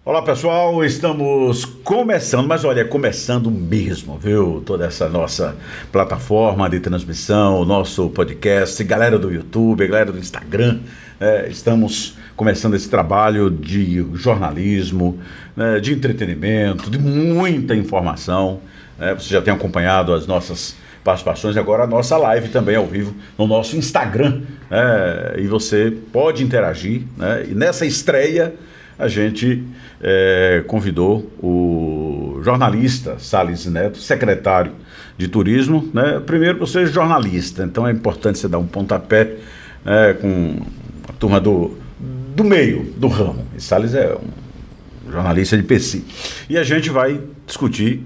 Olá pessoal, estamos começando, mas olha, começando mesmo, viu? Toda essa nossa plataforma de transmissão, o nosso podcast, galera do YouTube, galera do Instagram, estamos começando esse trabalho de jornalismo, de entretenimento, de muita informação. Você já tem acompanhado as nossas participações e agora a nossa live também ao vivo no nosso Instagram, e você pode interagir, e nessa estreia a gente convidou o jornalista Salles Neto, secretário de Turismo, primeiro por ser jornalista, então é importante você dar um pontapé com a turma do meio, do ramo. E Salles é um jornalista de PC. E a gente vai discutir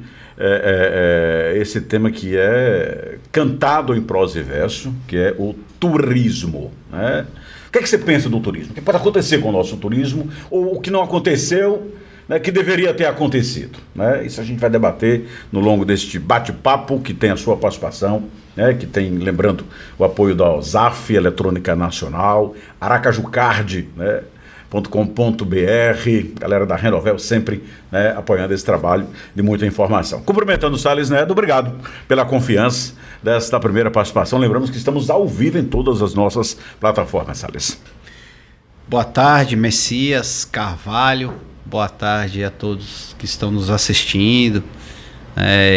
esse tema que é cantado em prosa e verso, que é o turismo, O que você pensa do turismo? O que pode acontecer com o nosso turismo? Ou o que não aconteceu, que deveria ter acontecido? Isso a gente vai debater no longo deste bate-papo, que tem a sua participação, que tem, lembrando, o apoio da OSAF, Eletrônica Nacional, Aracajucard, .com.br, galera da Renovel sempre apoiando esse trabalho de muita informação. Cumprimentando o Salles Neto, obrigado pela confiança desta primeira participação. Lembramos que estamos ao vivo em todas as nossas plataformas, Salles. Boa tarde, Messias, Carvalho, boa tarde a todos que estão nos assistindo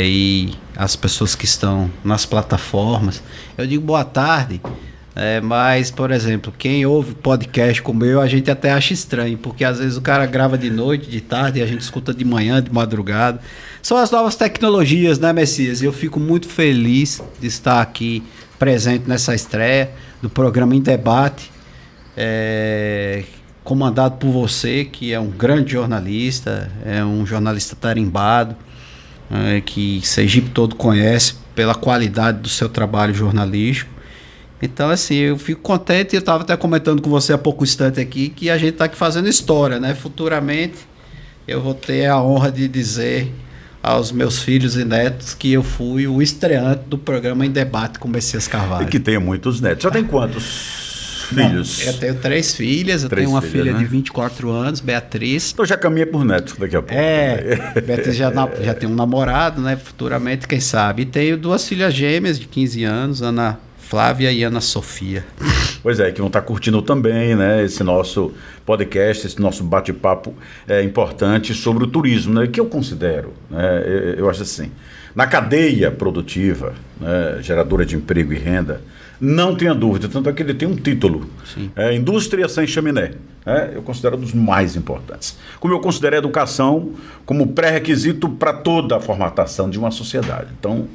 e as pessoas que estão nas plataformas. Eu digo boa tarde, mas, por exemplo, quem ouve podcast como eu, a gente até acha estranho, porque às vezes o cara grava de noite, de tarde, e a gente escuta de manhã, de madrugada. São as novas tecnologias, né, Messias? E eu fico muito feliz de estar aqui presente nessa estreia do programa Em Debate, comandado por você, que é um grande jornalista, é um jornalista tarimbado, que Sergipe todo conhece pela qualidade do seu trabalho jornalístico. Então, assim, eu fico contente, eu estava até comentando com você há pouco instante aqui, que a gente está aqui fazendo história, né? Futuramente, eu vou ter a honra de dizer aos meus filhos e netos que eu fui o estreante do programa Em Debate com Messias Carvalho. E que tenha muitos netos. Já tem quantos filhos? Eu tenho 3 filhas, eu tenho uma filha de 24 anos, Beatriz. Então já caminha por netos daqui a pouco. Beatriz já tem um namorado, né? Futuramente, quem sabe. E tenho 2 filhas gêmeas de 15 anos, Ana Flávia e Ana Sofia. Pois é, que vão estar curtindo também, esse nosso podcast, esse nosso bate-papo importante sobre o turismo, que eu considero, eu acho assim, na cadeia produtiva, geradora de emprego e renda, não tenha dúvida, tanto é que ele tem um título, Indústria Sem Chaminé, eu considero um dos mais importantes. Como eu considero a educação como pré-requisito para toda a formatação de uma sociedade. Então,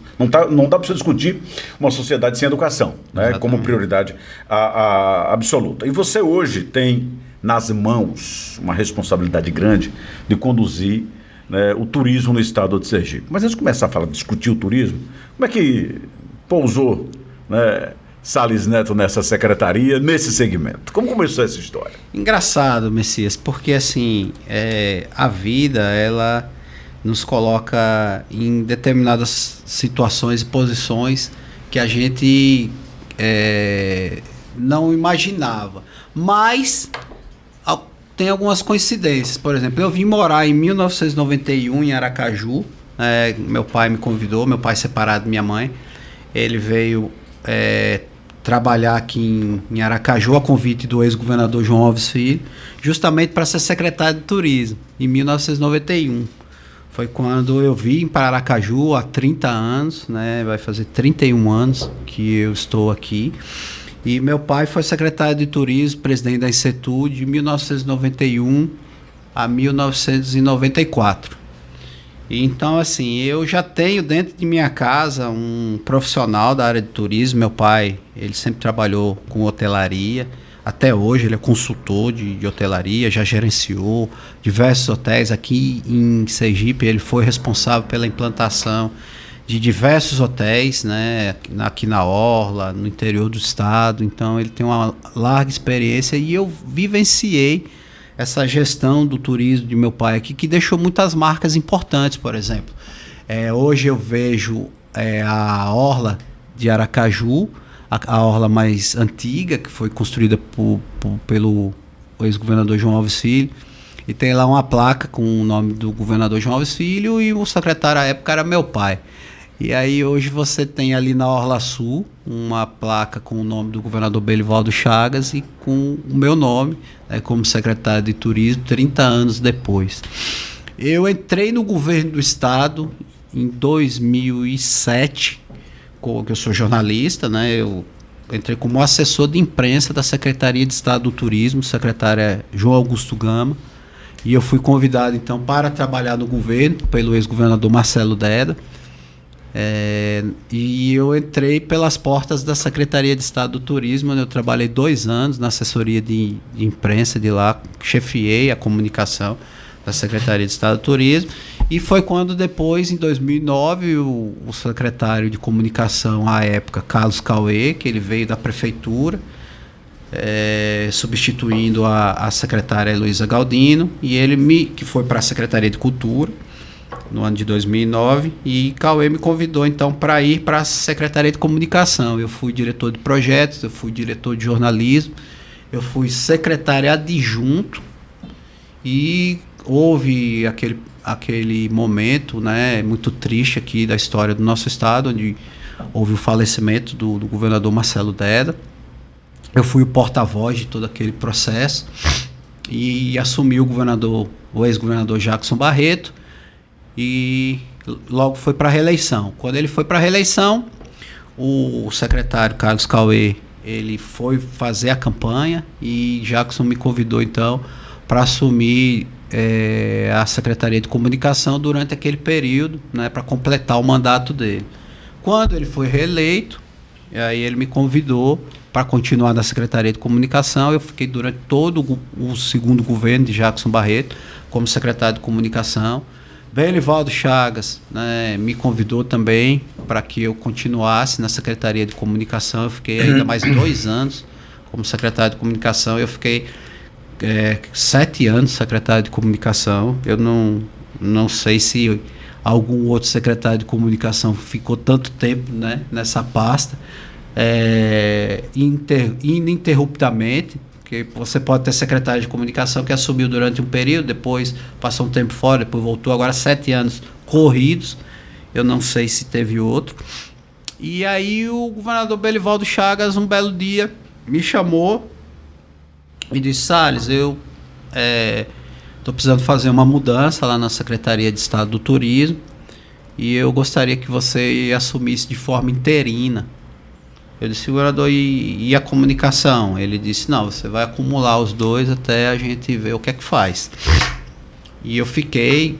não dá para você discutir uma sociedade sem educação, como prioridade absoluta. E você hoje tem nas mãos uma responsabilidade grande de conduzir o turismo no estado de Sergipe. Mas antes de começar a discutir o turismo, como é que pousou Salles Neto nessa secretaria, nesse segmento? Como começou essa história? Engraçado, Messias, porque assim, a vida, ela nos coloca em determinadas situações e posições que a gente não imaginava. Mas tem algumas coincidências. Por exemplo, eu vim morar em 1991 em Aracaju. Meu pai me convidou, meu pai separado de minha mãe. Ele veio trabalhar aqui em Aracaju a convite do ex-governador João Alves Filho, justamente para ser secretário de Turismo, em 1991. Foi quando eu vim para Aracaju há 30 anos, vai fazer 31 anos que eu estou aqui. E meu pai foi secretário de Turismo, presidente da ICETU, de 1991 a 1994. Então, assim, eu já tenho dentro de minha casa um profissional da área de turismo. Meu pai, ele sempre trabalhou com hotelaria. Até hoje ele é consultor de hotelaria, já gerenciou diversos hotéis. Aqui em Sergipe ele foi responsável pela implantação de diversos hotéis, aqui na Orla, no interior do estado. Então ele tem uma larga experiência e eu vivenciei essa gestão do turismo de meu pai aqui, que deixou muitas marcas importantes. Por exemplo, hoje eu vejo a Orla de Aracaju, a orla mais antiga, que foi construída pelo ex-governador João Alves Filho. E tem lá uma placa com o nome do governador João Alves Filho e o secretário à época era meu pai. E aí hoje você tem ali na Orla Sul uma placa com o nome do governador Belivaldo Chagas e com o meu nome, como secretário de turismo 30 anos depois. Eu entrei no governo do estado em 2007, que eu sou jornalista, né? Eu entrei como assessor de imprensa da Secretaria de Estado do Turismo, secretário é João Augusto Gama, e eu fui convidado então para trabalhar no governo pelo ex-governador Marcelo Deda. E eu entrei pelas portas da Secretaria de Estado do Turismo, onde eu trabalhei 2 anos na assessoria de imprensa de lá, chefiei a comunicação da Secretaria de Estado do Turismo, e foi quando depois, em 2009, o secretário de comunicação à época, Carlos Cauê, que ele veio da prefeitura, substituindo a secretária Heloísa Galdino, e ele que foi para a Secretaria de Cultura, no ano de 2009, e Cauê me convidou então para ir para a Secretaria de Comunicação. Eu fui diretor de projetos, eu fui diretor de jornalismo, eu fui secretário adjunto, e houve aquele momento, né, muito triste aqui da história do nosso estado, onde houve o falecimento do governador Marcelo Deda. Eu fui o porta-voz de todo aquele processo e assumi o ex-governador Jackson Barreto, e logo foi para a reeleição. Quando ele foi para a reeleição, o secretário Carlos Cauê, ele foi fazer a campanha e Jackson me convidou então para assumir a Secretaria de Comunicação durante aquele período, né, para completar o mandato dele. Quando ele foi reeleito, aí ele me convidou para continuar na Secretaria de Comunicação. Eu fiquei durante todo o segundo governo de Jackson Barreto como secretário de Comunicação. Belivaldo Chagas, né, me convidou também para que eu continuasse na Secretaria de Comunicação. Eu fiquei ainda mais 2 anos como secretário de Comunicação. Eu fiquei 7 anos secretário de Comunicação. Eu não sei se algum outro secretário de Comunicação ficou tanto tempo, né, nessa pasta, ininterruptamente. Porque você pode ter secretário de Comunicação que assumiu durante um período, depois passou um tempo fora, depois voltou, agora 7 anos corridos. Eu não sei se teve outro. E aí o governador Belivaldo Chagas, um belo dia, me chamou e disse: Salles, eu estou precisando fazer uma mudança lá na Secretaria de Estado do Turismo e eu gostaria que você assumisse de forma interina. Eu disse: governador, e a comunicação? Ele disse: não, você vai acumular os dois até a gente ver o que é que faz. E eu fiquei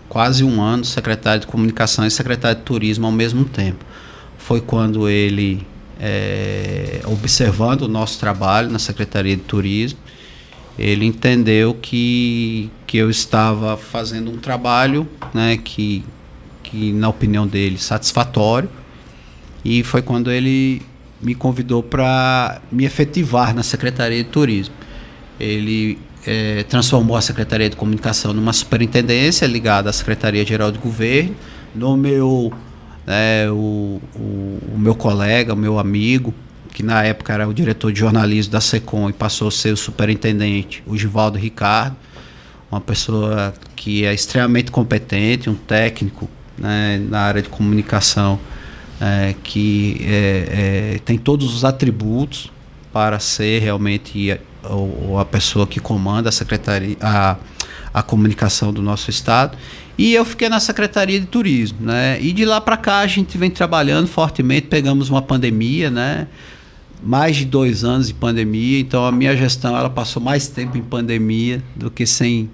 quase 1 ano secretário de Comunicação e secretário de Turismo ao mesmo tempo. Foi quando ele, observando o nosso trabalho na Secretaria de Turismo, ele entendeu que eu estava fazendo um trabalho, né, que na opinião dele, satisfatório, e foi quando ele me convidou para me efetivar na Secretaria de Turismo. Ele transformou a Secretaria de Comunicação numa superintendência ligada à Secretaria-Geral de Governo, nomeou o meu colega, o meu amigo, que na época era o diretor de jornalismo da SECOM e passou a ser o superintendente, o Givaldo Ricardo, uma pessoa que é extremamente competente, um técnico, né, na área de comunicação, que tem todos os atributos para ser realmente a pessoa que comanda a secretaria, a comunicação do nosso estado. E eu fiquei na Secretaria de Turismo, né? E de lá para cá a gente vem trabalhando fortemente. Pegamos uma pandemia, né? Mais de 2 anos de pandemia. Então a minha gestão, ela passou mais tempo em pandemia do que sem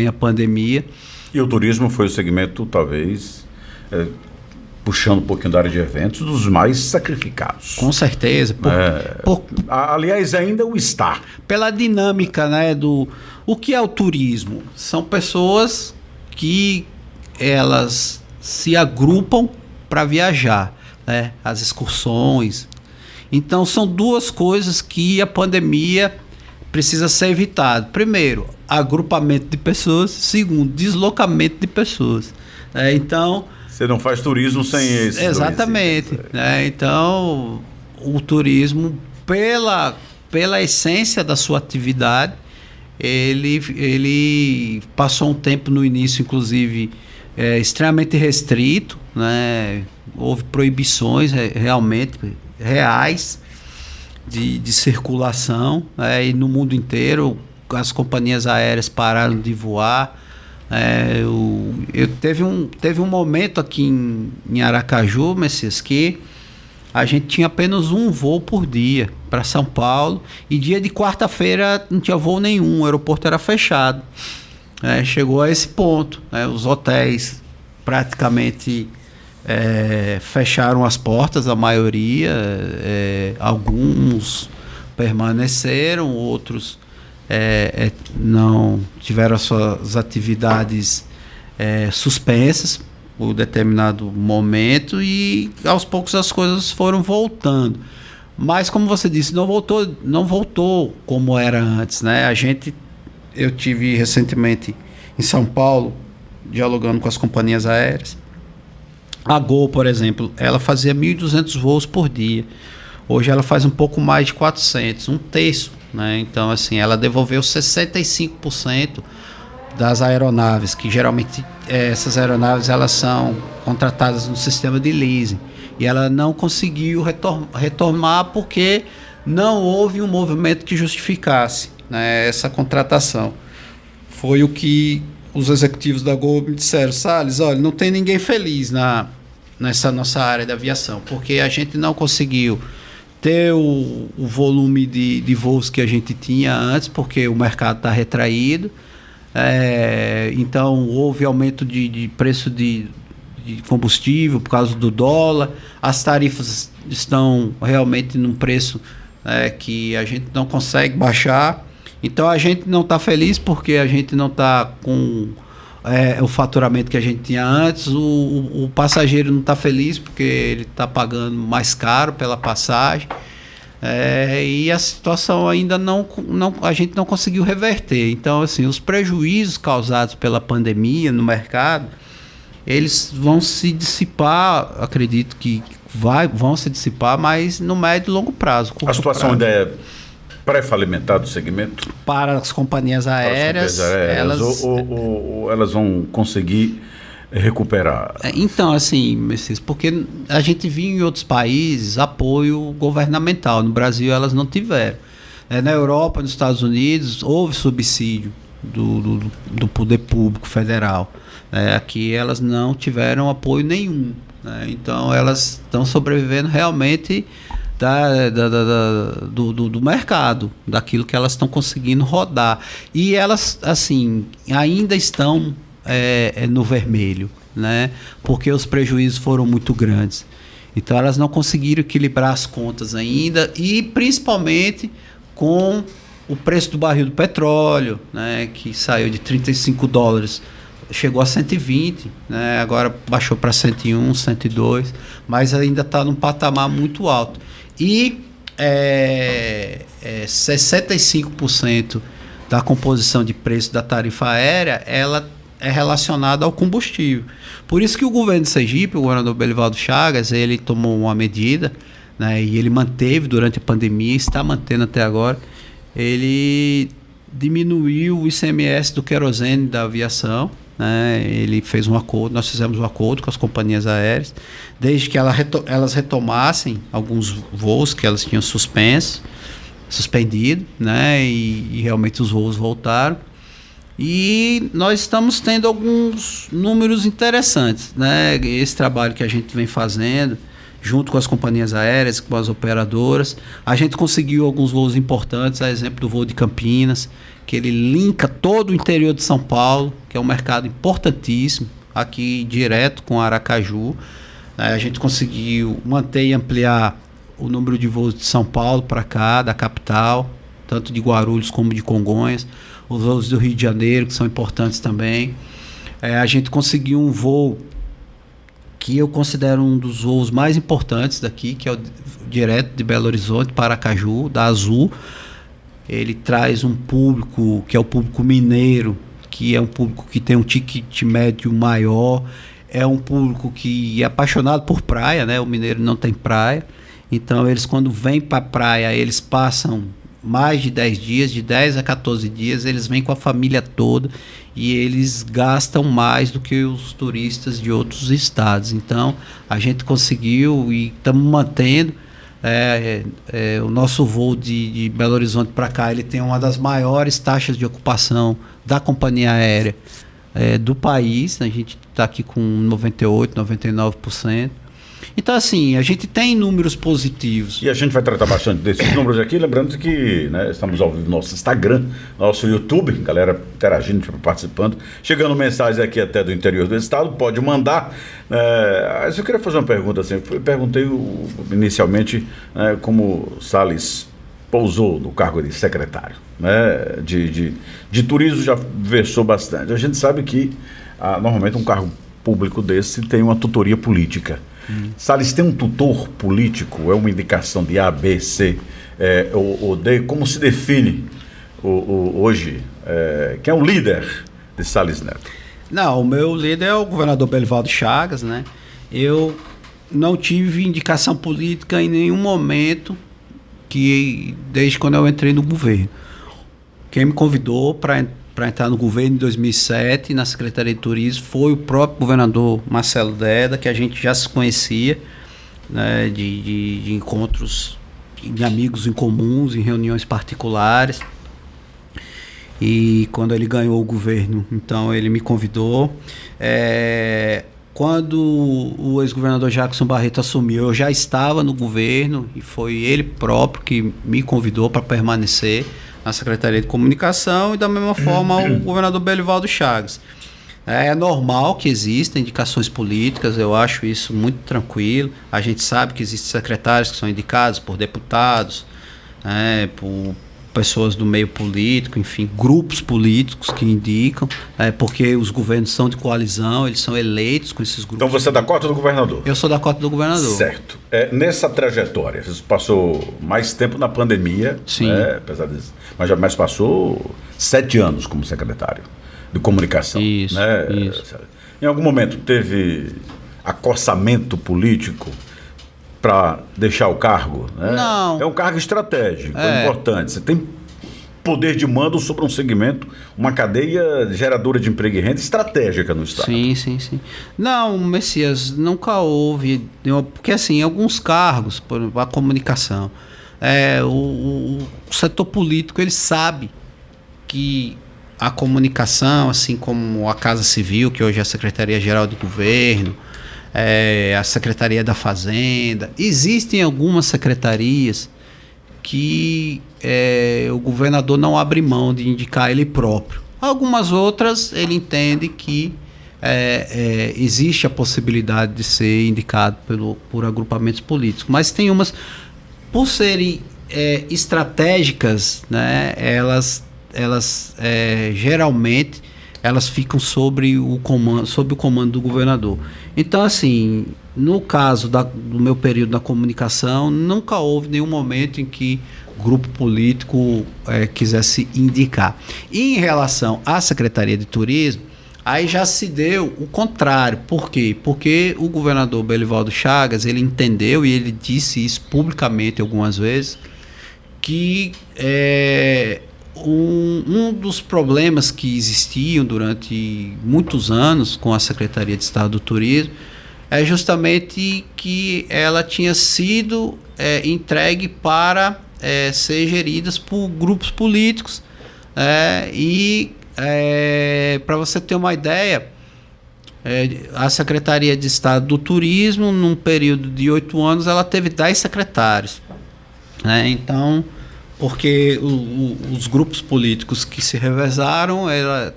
a pandemia. E o turismo foi o segmento, talvez, puxando um pouquinho da área de eventos, dos mais sacrificados. Com certeza. Aliás, ainda o está. Pela dinâmica, né, o que é o turismo? São pessoas que elas se agrupam para viajar, né? As excursões. Então, são 2 coisas que a pandemia precisa ser evitada. Primeiro, agrupamento de pessoas. Segundo, deslocamento de pessoas. Então... Você não faz turismo sem esse. Exatamente. Então, o turismo, pela essência da sua atividade, ele passou um tempo no início, inclusive, extremamente restrito, né? Houve proibições realmente reais de circulação, e no mundo inteiro as companhias aéreas pararam de voar. Teve um momento aqui em Aracaju, Messias, que a gente tinha apenas um voo por dia para São Paulo, e dia de quarta-feira não tinha voo nenhum, o aeroporto era fechado. Chegou a esse ponto, os hotéis praticamente fecharam as portas, a maioria, alguns permaneceram, outros não tiveram as suas atividades suspensas por determinado momento, e aos poucos as coisas foram voltando. Mas, como você disse, não voltou como era antes, né? Eu tive recentemente em São Paulo, dialogando com as companhias aéreas. A Gol, por exemplo, ela fazia 1.200 voos por dia. Hoje ela faz um pouco mais de 400, um terço, né? Então, assim, ela devolveu 65% das aeronaves, que geralmente essas aeronaves elas são contratadas no sistema de leasing, e ela não conseguiu retomar porque não houve um movimento que justificasse, né, essa contratação. Foi o que os executivos da Gol me disseram: Salles, olha, não tem ninguém feliz nessa nossa área da aviação, porque a gente não conseguiu ter o volume de voos que a gente tinha antes, porque o mercado está retraído. Então houve aumento de preço de combustível por causa do dólar, as tarifas estão realmente num preço que a gente não consegue baixar. Então a gente não está feliz porque a gente não está com o faturamento que a gente tinha antes. O passageiro não está feliz porque ele está pagando mais caro pela passagem. E a situação ainda a gente não conseguiu reverter. Então, assim, os prejuízos causados pela pandemia no mercado, eles vão se dissipar, acredito que vão se dissipar, mas no médio e longo prazo. A situação ainda é pré-falimentar do segmento? Para as companhias aéreas, ou elas vão conseguir recuperar? Então, assim, Messias, porque a gente viu em outros países apoio governamental, no Brasil elas não tiveram. Na Europa, nos Estados Unidos, houve subsídio do poder público federal. Aqui elas não tiveram apoio nenhum. Então elas estão sobrevivendo realmente do mercado, daquilo que elas estão conseguindo rodar. E elas, assim, ainda estão no vermelho, né? Porque os prejuízos foram muito grandes. Então elas não conseguiram equilibrar as contas ainda, e principalmente com o preço do barril do petróleo, né? Que saiu de $35, chegou a 120, né? Agora baixou para 101, 102, mas ainda está num patamar muito alto. E 65% da composição de preço da tarifa aérea, ela é relacionada ao combustível. Por isso que o governo de Sergipe, o governador Belivaldo Chagas, ele tomou uma medida, né, e ele manteve durante a pandemia, está mantendo até agora, ele diminuiu o ICMS do querosene da aviação, né, ele fez um acordo, nós fizemos um acordo com as companhias aéreas, desde que elas retomassem alguns voos que elas tinham suspendido, né, e realmente os voos voltaram. E nós estamos tendo alguns números interessantes, né? Esse trabalho que a gente vem fazendo, junto com as companhias aéreas, com as operadoras, a gente conseguiu alguns voos importantes, a exemplo do voo de Campinas, que ele linka todo o interior de São Paulo, que é um mercado importantíssimo, aqui direto com Aracaju. A gente conseguiu manter e ampliar o número de voos de São Paulo para cá, da capital, tanto de Guarulhos como de Congonhas. Os voos do Rio de Janeiro, que são importantes também. A gente conseguiu um voo que eu considero um dos voos mais importantes daqui, que é o direto de Belo Horizonte para Aracaju, da Azul. Ele traz um público que é o público mineiro, que é um público que tem um ticket médio maior, é um público que é apaixonado por praia, né? O mineiro não tem praia, então eles, quando vêm para a praia, eles passam mais de 10 dias, de 10 a 14 dias, eles vêm com a família toda e eles gastam mais do que os turistas de outros estados. Então, a gente conseguiu e estamos mantendo. O nosso voo de Belo Horizonte para cá, ele tem uma das maiores taxas de ocupação da companhia aérea do país. A gente está aqui com 98%, 99%. Então, assim, a gente tem números positivos. E a gente vai tratar bastante desses números aqui, lembrando que, né, estamos ao vivo no nosso Instagram, nosso YouTube, galera interagindo, participando, chegando mensagens aqui até do interior do estado, pode mandar. Mas eu queria fazer uma pergunta assim, eu perguntei inicialmente como Salles pousou no cargo de secretário, né, de turismo, já versou bastante. A gente sabe que normalmente um cargo público desse tem uma tutoria política. Salles tem um tutor político? É uma indicação de A, B, C ou D? Como se define hoje? Quem é o líder de Salles Neto? Não, o meu líder é o governador Belivaldo Chagas, né? Eu não tive indicação política em nenhum momento desde quando eu entrei no governo. Quem me convidou para entrar no governo em 2007, na Secretaria de Turismo, foi o próprio governador Marcelo Deda, que a gente já se conhecia, né, de encontros de amigos em comuns, em reuniões particulares. E quando ele ganhou o governo, então ele me convidou. Quando o ex-governador Jackson Barreto assumiu, eu já estava no governo e foi ele próprio que me convidou para permanecer na Secretaria de Comunicação, e da mesma forma o governador Belivaldo Chagas. É normal que existam indicações políticas, eu acho isso muito tranquilo. A gente sabe que existem secretários que são indicados por deputados, por pessoas do meio político, enfim, grupos políticos que indicam, porque os governos são de coalizão, eles são eleitos com esses grupos. Então você é da cota do governador? Eu sou da cota do governador. Certo. Nessa trajetória, você passou mais tempo na pandemia, sim, apesar disso, mas passou 7 anos como secretário de comunicação. Isso, né? Isso. Em algum momento teve acossamento político para deixar o cargo? Né? Não. É um cargo estratégico, é importante. Você tem poder de mando sobre um segmento, uma cadeia geradora de emprego e renda estratégica no estado. Sim. Não, Messias, nunca houve, porque assim, alguns cargos, por exemplo, a comunicação, o setor político, ele sabe que a comunicação, assim como a Casa Civil, que hoje é a Secretaria-Geral do Governo, a Secretaria da Fazenda, existem algumas secretarias que o governador não abre mão de indicar ele próprio. Algumas outras ele entende que existe a possibilidade de ser indicado por agrupamentos políticos, mas tem umas, por serem estratégicas, né, elas geralmente elas ficam sob o comando do governador. Então, assim, no caso do meu período na comunicação, nunca houve nenhum momento em que grupo político quisesse indicar. E em relação à Secretaria de Turismo, aí já se deu o contrário. Por quê? Porque o governador Belivaldo Chagas, ele entendeu, e ele disse isso publicamente algumas vezes, que um dos problemas que existiam durante muitos anos com a Secretaria de Estado do Turismo é justamente que ela tinha sido entregue para ser geridas por grupos políticos, para você ter uma ideia, a Secretaria de Estado do Turismo, num período de 8 anos, ela teve 10 secretários, então, porque os grupos políticos que se revezaram, ela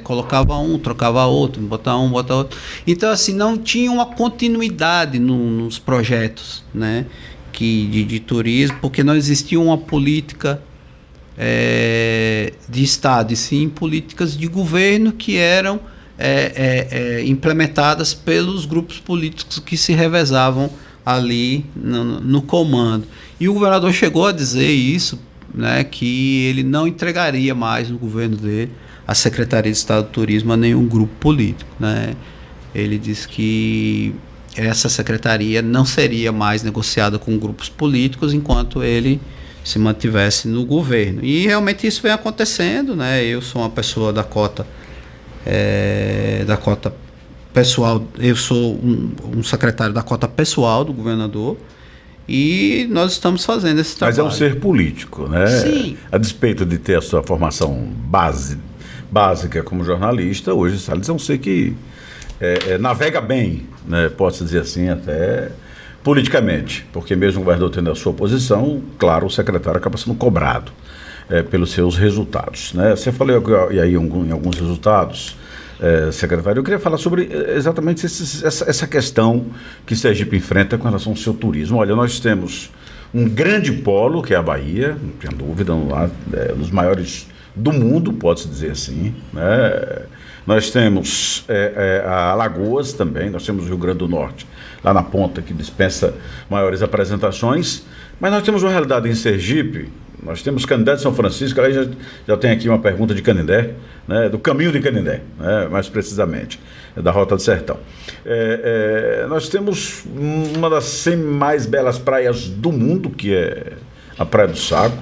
colocava um, trocava outro, botava um, botava outro. Então, assim, não tinha uma continuidade nos projetos, né, de turismo, porque não existia uma política de Estado, e sim políticas de governo que eram implementadas pelos grupos políticos que se revezavam ali no comando. E o governador chegou a dizer isso, né, que ele não entregaria mais no governo dele a Secretaria de Estado do Turismo a nenhum grupo político, né? Ele disse que essa secretaria não seria mais negociada com grupos políticos enquanto ele se mantivesse no governo. E realmente isso vem acontecendo, né? Eu sou uma pessoa da cota pessoal, eu sou um secretário da cota pessoal do governador, e nós estamos fazendo esse trabalho. Mas é um ser político, né? Sim. A despeito de ter a sua formação básica como jornalista, hoje Salles é um ser que navega bem, né? Posso dizer assim, até politicamente, porque mesmo o governador tendo a sua posição, claro, o secretário acaba sendo cobrado pelos seus resultados, né? Você falou e aí em alguns resultados, secretário, eu queria falar sobre exatamente essa questão que Sergipe enfrenta com relação ao seu turismo. Olha, nós temos um grande polo, que é a Bahia, não tenho dúvida, um dos maiores do mundo, pode-se dizer assim, né? Nós temos a Alagoas também, nós temos o Rio Grande do Norte, lá na ponta, que dispensa maiores apresentações, mas nós temos uma realidade em Sergipe. Nós temos Canindé de São Francisco, aí já tem aqui uma pergunta de Canindé, né, do caminho de Canindé, né, mais precisamente, da Rota do Sertão. Nós temos uma das 100 mais belas praias do mundo, que é a Praia do Saco,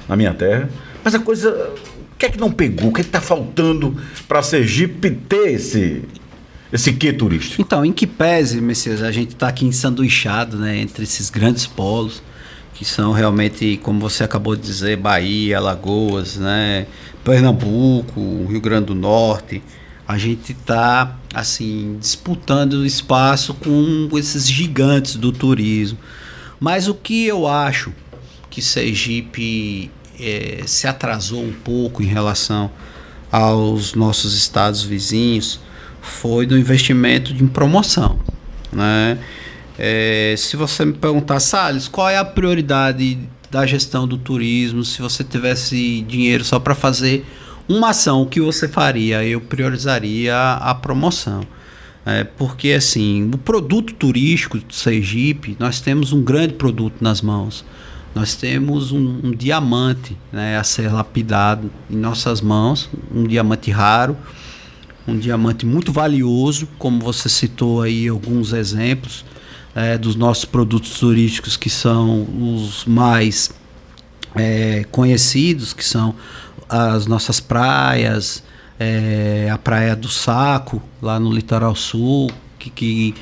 na minha terra. Mas a coisa, o que é que não pegou? O que é que está faltando para Sergipe ter esse quê turístico? Então, em que pese, Messias, a gente está aqui ensanduichado, né, entre esses grandes polos, que são realmente, como você acabou de dizer, Bahia, Alagoas, né, Pernambuco, Rio Grande do Norte. A gente está, assim, disputando espaço com esses gigantes do turismo. Mas o que eu acho que Sergipe se atrasou um pouco em relação aos nossos estados vizinhos foi do investimento em promoção, né? Se você me perguntar, Salles, qual é a prioridade da gestão do turismo? Se você tivesse dinheiro só para fazer uma ação, o que você faria? Eu priorizaria a promoção. Porque, assim, o produto turístico do Sergipe, nós temos um grande produto nas mãos. Nós temos um diamante, né, a ser lapidado em nossas mãos, um diamante raro, um diamante muito valioso, como você citou aí alguns exemplos dos nossos produtos turísticos, que são os mais conhecidos, que são as nossas praias, a Praia do Saco, lá no litoral sul, que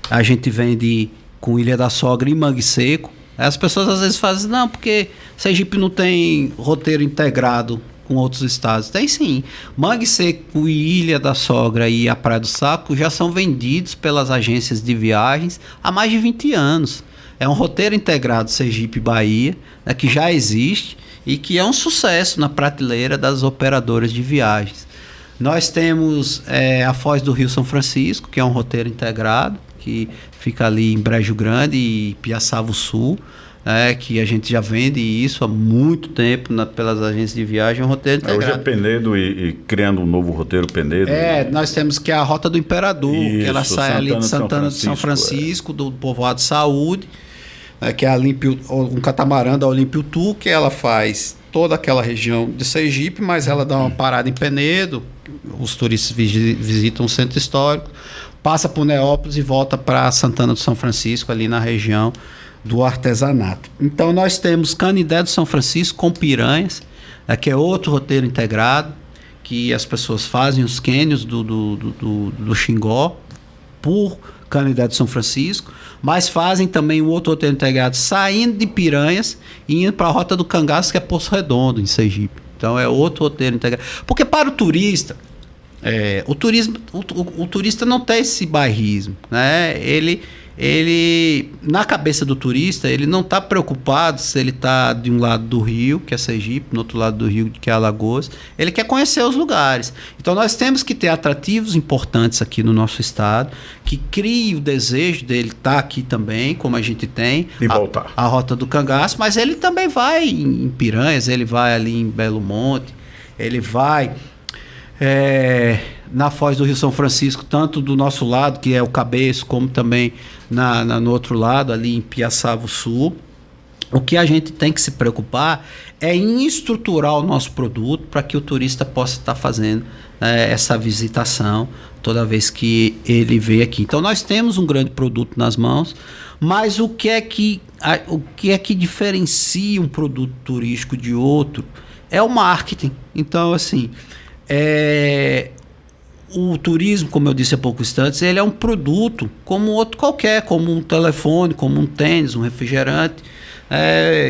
a gente vende com Ilha da Sogra e Mangue Seco. As pessoas às vezes fazem, não, porque Sergipe não tem roteiro integrado com outros estados. Tem sim. Mangue Seco e Ilha da Sogra e a Praia do Saco já são vendidos pelas agências de viagens há mais de 20 anos. É um roteiro integrado Sergipe-Bahia, né, que já existe e que é um sucesso na prateleira das operadoras de viagens. Nós temos a Foz do Rio São Francisco, que é um roteiro integrado, que fica ali em Brejo Grande e Piaçava Sul, que a gente já vende isso há muito tempo pelas agências de viagem, um roteiro integrado. Hoje é Penedo e criando um novo roteiro Penedo. Nós temos que é a Rota do Imperador, isso, que ela sai ali de Santana de São Francisco, do povoado de Saúde, que é um catamarã da Olímpio Tour, que ela faz toda aquela região de Sergipe, mas ela dá uma parada em Penedo, os turistas visitam o centro histórico, passa por Neópolis e volta para Santana do São Francisco, ali na região do artesanato. Então nós temos Canindé do São Francisco com Piranhas, que é outro roteiro integrado, que as pessoas fazem os cânions do Xingó por Canindé do São Francisco, mas fazem também um outro roteiro integrado saindo de Piranhas e indo para a Rota do Cangaço, que é Poço Redondo, em Sergipe. Então é outro roteiro integrado. Porque para o turista, o turista não tem esse bairrismo, né? Ele, na cabeça do turista, ele não está preocupado se ele está de um lado do rio, que é Sergipe, no outro lado do rio, que é Alagoas. Ele quer conhecer os lugares. Então nós temos que ter atrativos importantes aqui no nosso estado, que crie o desejo dele estar aqui também, como a gente tem. E voltar. A Rota do Cangaço, mas ele também vai em Piranhas, ele vai ali em Belo Monte, ele vai na Foz do Rio São Francisco, tanto do nosso lado, que é o Cabeço, como também no outro lado, ali em Piaçava Sul. O que a gente tem que se preocupar é em estruturar o nosso produto para que o turista possa estar fazendo essa visitação toda vez que ele vem aqui. Então nós temos um grande produto nas mãos, mas o que é que diferencia um produto turístico de outro é o marketing. Então, assim, o turismo, como eu disse há pouco instantes, ele é um produto como outro qualquer, como um telefone, como um tênis, um refrigerante.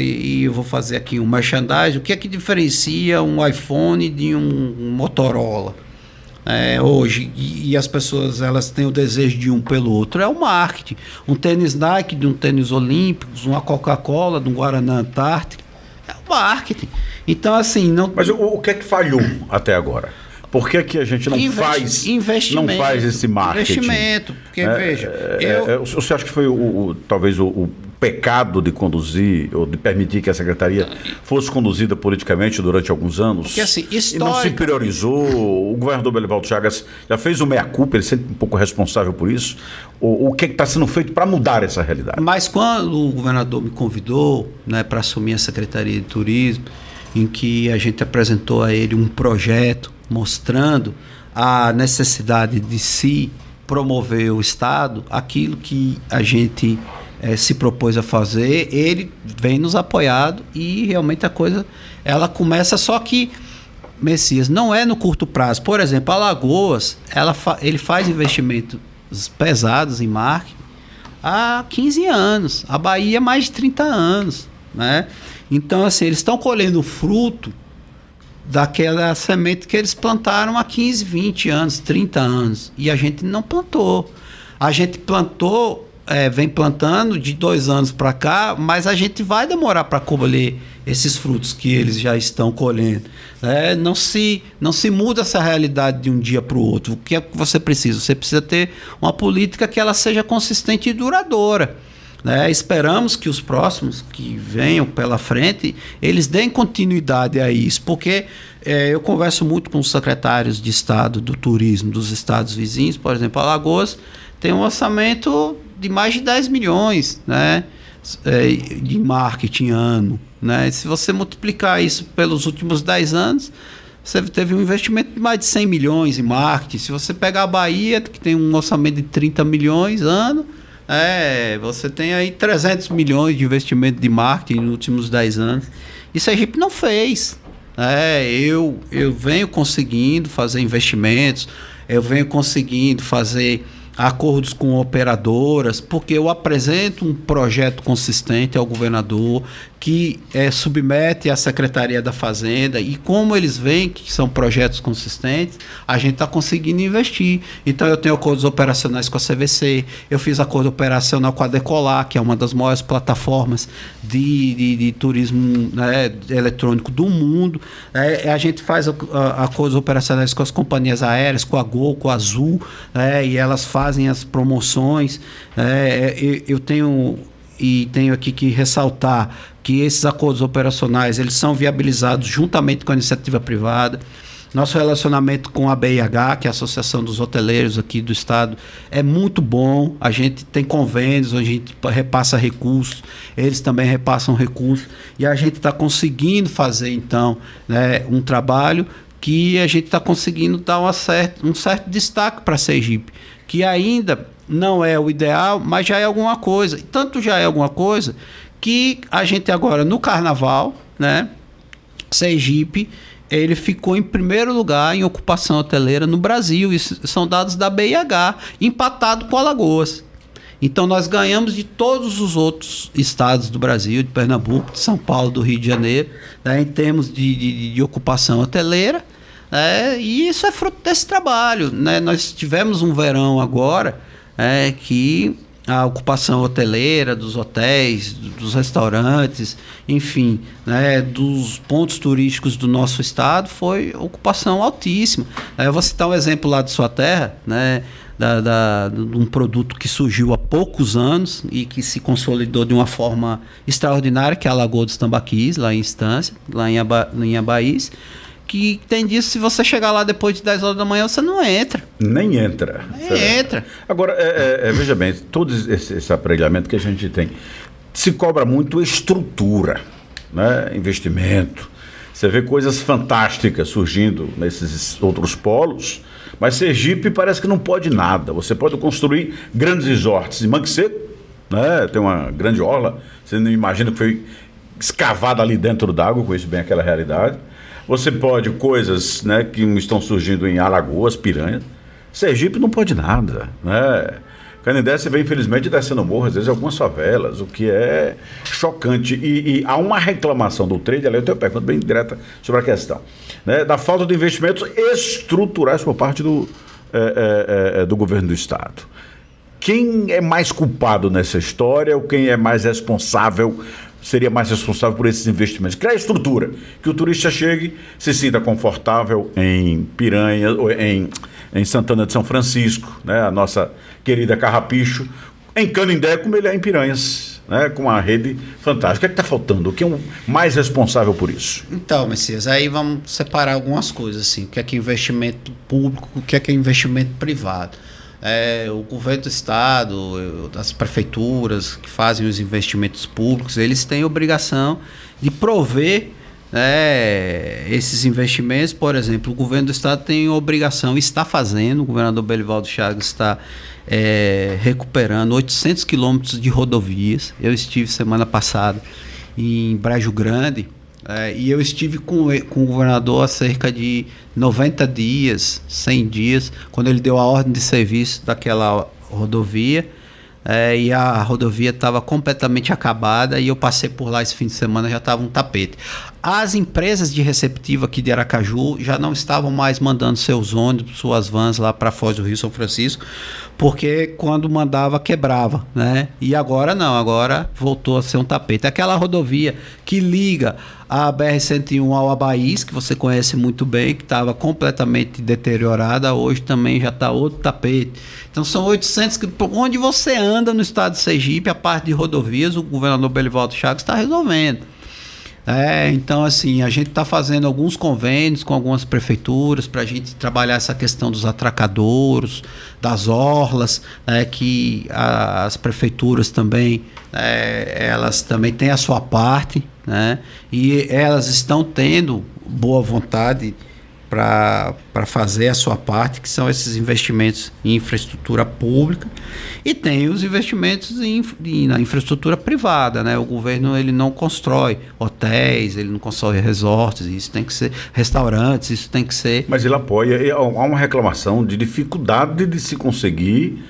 E eu vou fazer aqui um merchandising. O que é que diferencia um iPhone de um Motorola hoje? E as pessoas elas têm o desejo de um pelo outro. É o marketing. Um tênis Nike de um tênis Olímpicos, uma Coca-Cola de um Guaraná Antártica. É o marketing. Então, assim... não. Mas o que é que falhou até agora? Por que a gente não faz esse marketing? Investimento. Porque, veja... Você acha que foi talvez o pecado de conduzir, ou de permitir que a secretaria fosse conduzida politicamente durante alguns anos? Porque, assim, e não se priorizou? O governador Belivaldo Chagas já fez o meia-culpa, ele sempre um pouco responsável por isso. O que está sendo feito para mudar essa realidade? Mas quando o governador me convidou, para assumir a Secretaria de Turismo, em que a gente apresentou a ele um projeto mostrando a necessidade de se promover o Estado, aquilo que a gente se propôs a fazer, ele vem nos apoiado e realmente a coisa ela começa, só que, Messias, não é no curto prazo. Por exemplo, Alagoas, ele faz investimentos pesados em marketing há 15 anos, a Bahia mais de 30 anos, né? Então, assim, eles estão colhendo o fruto daquela semente que eles plantaram há 15, 20 anos, 30 anos. E a gente não plantou. A gente plantou, vem plantando de 2 anos para cá, mas a gente vai demorar para colher esses frutos que eles já estão colhendo. Não se muda essa realidade de um dia para o outro. O que é que você precisa? Você precisa ter uma política que ela seja consistente e duradoura. Esperamos que os próximos que venham pela frente, eles deem continuidade a isso, porque eu converso muito com os secretários de Estado do turismo dos estados vizinhos. Por exemplo, Alagoas tem um orçamento de mais de 10 milhões de marketing ano. Se você multiplicar isso pelos últimos 10 anos, você teve um investimento de mais de 100 milhões em marketing. Se você pegar a Bahia, que tem um orçamento de 30 milhões ano, você tem aí 300 milhões de investimento de marketing nos últimos 10 anos. E Sergipe não fez. Eu venho conseguindo fazer investimentos, eu venho conseguindo fazer acordos com operadoras, porque eu apresento um projeto consistente ao governador que submete à Secretaria da Fazenda, e como eles veem que são projetos consistentes, a gente está conseguindo investir. Então eu tenho acordos operacionais com a CVC, eu fiz acordo operacional com a Decolar, que é uma das maiores plataformas de turismo eletrônico do mundo. A gente faz acordos operacionais com as companhias aéreas, com a Gol, com a Azul, e elas fazem as promoções. Eu tenho aqui que ressaltar que esses acordos operacionais eles são viabilizados juntamente com a iniciativa privada. Nosso relacionamento com a BIH, que é a Associação dos Hoteleiros aqui do Estado, é muito bom. A gente tem convênios, a gente repassa recursos, eles também repassam recursos, e a gente está conseguindo fazer, então, um trabalho que a gente está conseguindo dar um certo destaque para Sergipe, que ainda não é o ideal, mas já é alguma coisa. E tanto já é alguma coisa que a gente agora, no Carnaval, Sergipe, ele ficou em primeiro lugar em ocupação hoteleira no Brasil. Isso são dados da BIH, empatado com Alagoas. Então nós ganhamos de todos os outros estados do Brasil, de Pernambuco, de São Paulo, do Rio de Janeiro, em termos de ocupação hoteleira. E isso é fruto desse trabalho. Nós tivemos um verão agora que a ocupação hoteleira dos hotéis, dos restaurantes, enfim, dos pontos turísticos do nosso estado foi ocupação altíssima. Eu vou citar um exemplo lá de sua terra, de um produto que surgiu há poucos anos e que se consolidou de uma forma extraordinária, que é a Lagoa dos Tambaquis, lá em Estância, lá em Abaís, que tem disso, se você chegar lá depois de 10 horas da manhã, você não entra. Nem entra. Nem entra. Agora, veja bem, todo esse aparelhamento que a gente tem, se cobra muito estrutura, né? Investimento. Você vê coisas fantásticas surgindo nesses outros polos, mas Sergipe parece que não pode nada. Você pode construir grandes resorts. Em Mangue Seco, né? Tem uma grande orla, você não imagina que foi escavada ali dentro d'água, conheço bem aquela realidade. Você pode coisas, né, que estão surgindo em Alagoas, Piranha. Sergipe não pode nada, né? Canindé, você vê, infelizmente, descendo morro, às vezes, algumas favelas, o que é chocante. E há uma reclamação do trade, ali eu tenho uma pergunta bem direta sobre a questão, né, da falta de investimentos estruturais por parte do governo do Estado. Quem é mais culpado nessa história, ou quem é mais responsável, seria mais responsável por esses investimentos? Criar estrutura, que o turista chegue, se sinta confortável em Piranha, ou em Santana de São Francisco, né, a nossa querida Carrapicho, em Canindé, como ele é em Piranhas, né, com uma rede fantástica. O que é que está faltando? O que é o mais responsável por isso? Então, Messias, aí vamos separar algumas coisas, assim, o que é investimento público, o que é investimento privado. O governo do estado, as prefeituras que fazem os investimentos públicos, eles têm obrigação de prover, esses investimentos. Por exemplo, o governo do estado tem obrigação, está fazendo, o governador Belivaldo Chagas está recuperando 800 quilômetros de rodovias. Eu estive semana passada em Brejo Grande, e eu estive com o governador há cerca de 90 dias, 100 dias, quando ele deu a ordem de serviço daquela rodovia, e a rodovia estava completamente acabada, e eu passei por lá esse fim de semana, já estava um tapete. As empresas de receptivo aqui de Aracaju já não estavam mais mandando seus ônibus, suas vans lá para Foz do Rio, São Francisco, porque quando mandava quebrava, né? E agora não, agora voltou a ser um tapete. Aquela rodovia que liga a BR-101 ao Abaís, que você conhece muito bem, que estava completamente deteriorada, hoje também já está outro tapete. Então são 800 que onde você anda no estado de Sergipe, a parte de rodovias, o governador Belivaldo Chagas está resolvendo. Então, assim, a gente está fazendo alguns convênios com algumas prefeituras para a gente trabalhar essa questão dos atracadouros, das orlas, que as prefeituras também, elas também têm a sua parte, né, e elas estão tendo boa vontade para fazer a sua parte, que são esses investimentos em infraestrutura pública, e tem os investimentos na infraestrutura privada, né? O governo, ele não constrói hotéis, ele não constrói resorts, isso tem que ser restaurantes, isso tem que ser... Mas ele apoia, há uma reclamação de dificuldade de se conseguir,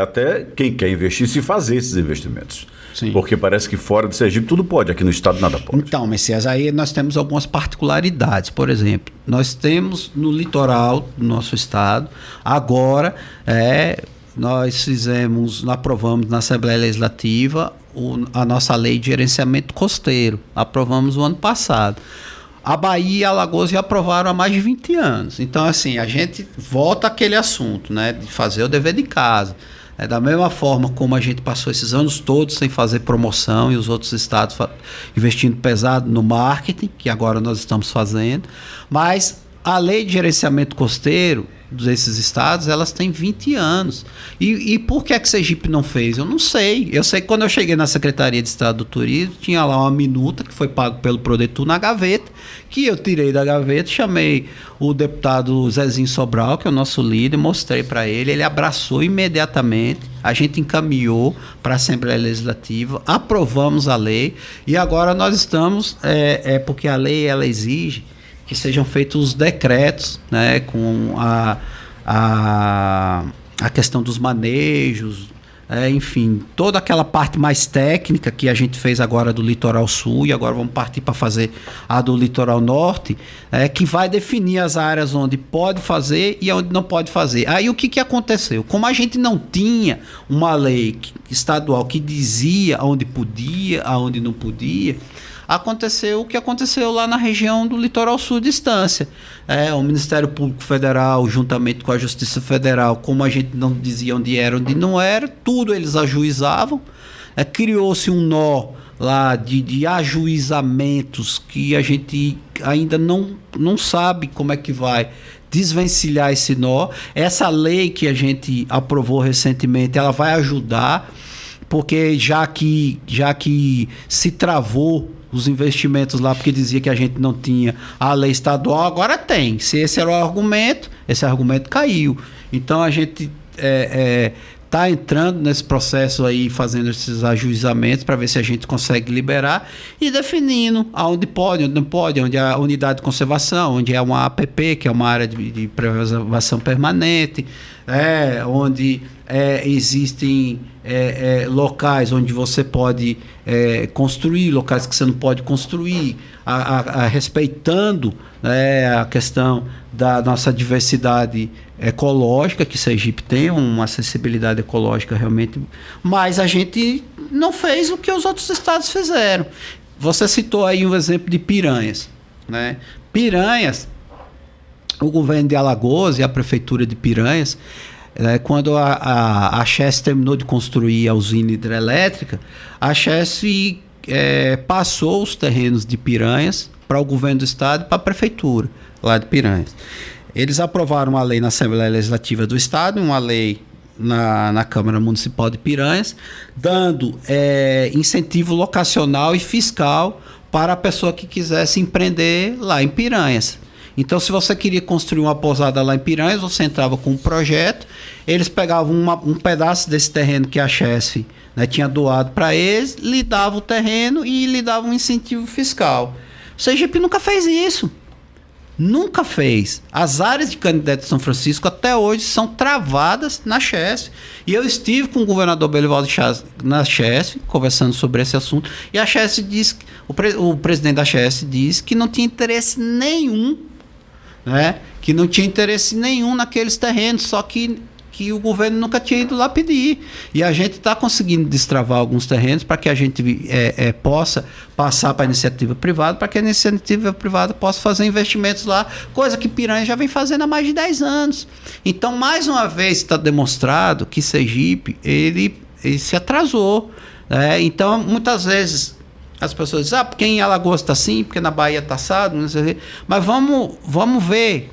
até quem quer investir, se fazer esses investimentos. Sim. Porque parece que fora de Sergipe tudo pode, aqui no estado nada pode. Então, Messias, aí nós temos algumas particularidades. Por exemplo, nós temos no litoral do nosso estado, agora, nós aprovamos na Assembleia Legislativa a nossa lei de gerenciamento costeiro. Aprovamos o ano passado. A Bahia e a Alagoas já aprovaram há mais de 20 anos. Então, assim, a gente volta àquele assunto, né, de fazer o dever de casa. Da mesma forma como a gente passou esses anos todos sem fazer promoção e os outros estados investindo pesado no marketing, que agora nós estamos fazendo, mas a lei de gerenciamento costeiro desses estados, elas têm 20 anos. E por que Sergipe não fez? Eu não sei. Eu sei que quando eu cheguei na Secretaria de Estado do Turismo, tinha lá uma minuta que foi pago pelo Prodetur na gaveta, que eu tirei da gaveta, chamei o deputado Zezinho Sobral, que é o nosso líder, mostrei para ele, ele abraçou imediatamente, a gente encaminhou para a Assembleia Legislativa, aprovamos a lei, e agora nós estamos, porque a lei, ela exige que sejam feitos os decretos, né, com a questão dos manejos, enfim, toda aquela parte mais técnica que a gente fez agora do Litoral Sul, e agora vamos partir para fazer a do Litoral Norte, que vai definir as áreas onde pode fazer e onde não pode fazer. Aí o que aconteceu? Como a gente não tinha uma lei estadual que dizia onde podia, aonde não podia, aconteceu o que aconteceu lá na região do Litoral Sul de Estância. O Ministério Público Federal, juntamente com a Justiça Federal, como a gente não dizia onde era, onde não era, tudo eles ajuizavam. Criou-se um nó lá de ajuizamentos que a gente ainda não sabe como é que vai desvencilhar esse nó. Essa lei que a gente aprovou recentemente, ela vai ajudar, porque já que se travou os investimentos lá, porque dizia que a gente não tinha a lei estadual, agora tem. Se esse era o argumento, esse argumento caiu. Então a gente está entrando nesse processo aí, fazendo esses ajuizamentos para ver se a gente consegue liberar e definindo aonde pode, onde não pode, onde é a unidade de conservação, onde é uma APP, que é uma área de preservação permanente, onde existem locais onde você pode construir, locais que você não pode construir, respeitando a questão da nossa diversidade ecológica, que Sergipe tem uma acessibilidade ecológica realmente, mas a gente não fez o que os outros estados fizeram. Você citou aí um exemplo de Piranhas, né? Piranhas, o governo de Alagoas e a prefeitura de Piranhas, quando a Chesf terminou de construir a usina hidrelétrica, a Chesf passou os terrenos de Piranhas para o governo do estado e para a prefeitura lá de Piranhas. Eles aprovaram uma lei na Assembleia Legislativa do Estado, uma lei na Câmara Municipal de Piranhas, dando incentivo locacional e fiscal para a pessoa que quisesse empreender lá em Piranhas. Então, se você queria construir uma pousada lá em Piranhas, você entrava com um projeto, eles pegavam um pedaço desse terreno que a Chesf tinha doado para eles, lhe davam o terreno e lhe davam um incentivo fiscal. O Sergipe nunca fez isso. Nunca fez. As áreas de Canindé de São Francisco até hoje são travadas na Chesf. E eu estive com o governador Belivaldo Chagas na Chesf, conversando sobre esse assunto, e a Chesf disse, o presidente da Chesf disse que não tinha interesse nenhum, que não tinha interesse nenhum naqueles terrenos, só que o governo nunca tinha ido lá pedir. E a gente está conseguindo destravar alguns terrenos para que a gente possa passar para a iniciativa privada, para que a iniciativa privada possa fazer investimentos lá, coisa que Piranha já vem fazendo há mais de 10 anos. Então, mais uma vez, está demonstrado que Sergipe ele se atrasou. Então, muitas vezes as pessoas dizem, porque em Alagoas está assim, porque na Bahia está assado, não sei o quê. Mas vamos ver,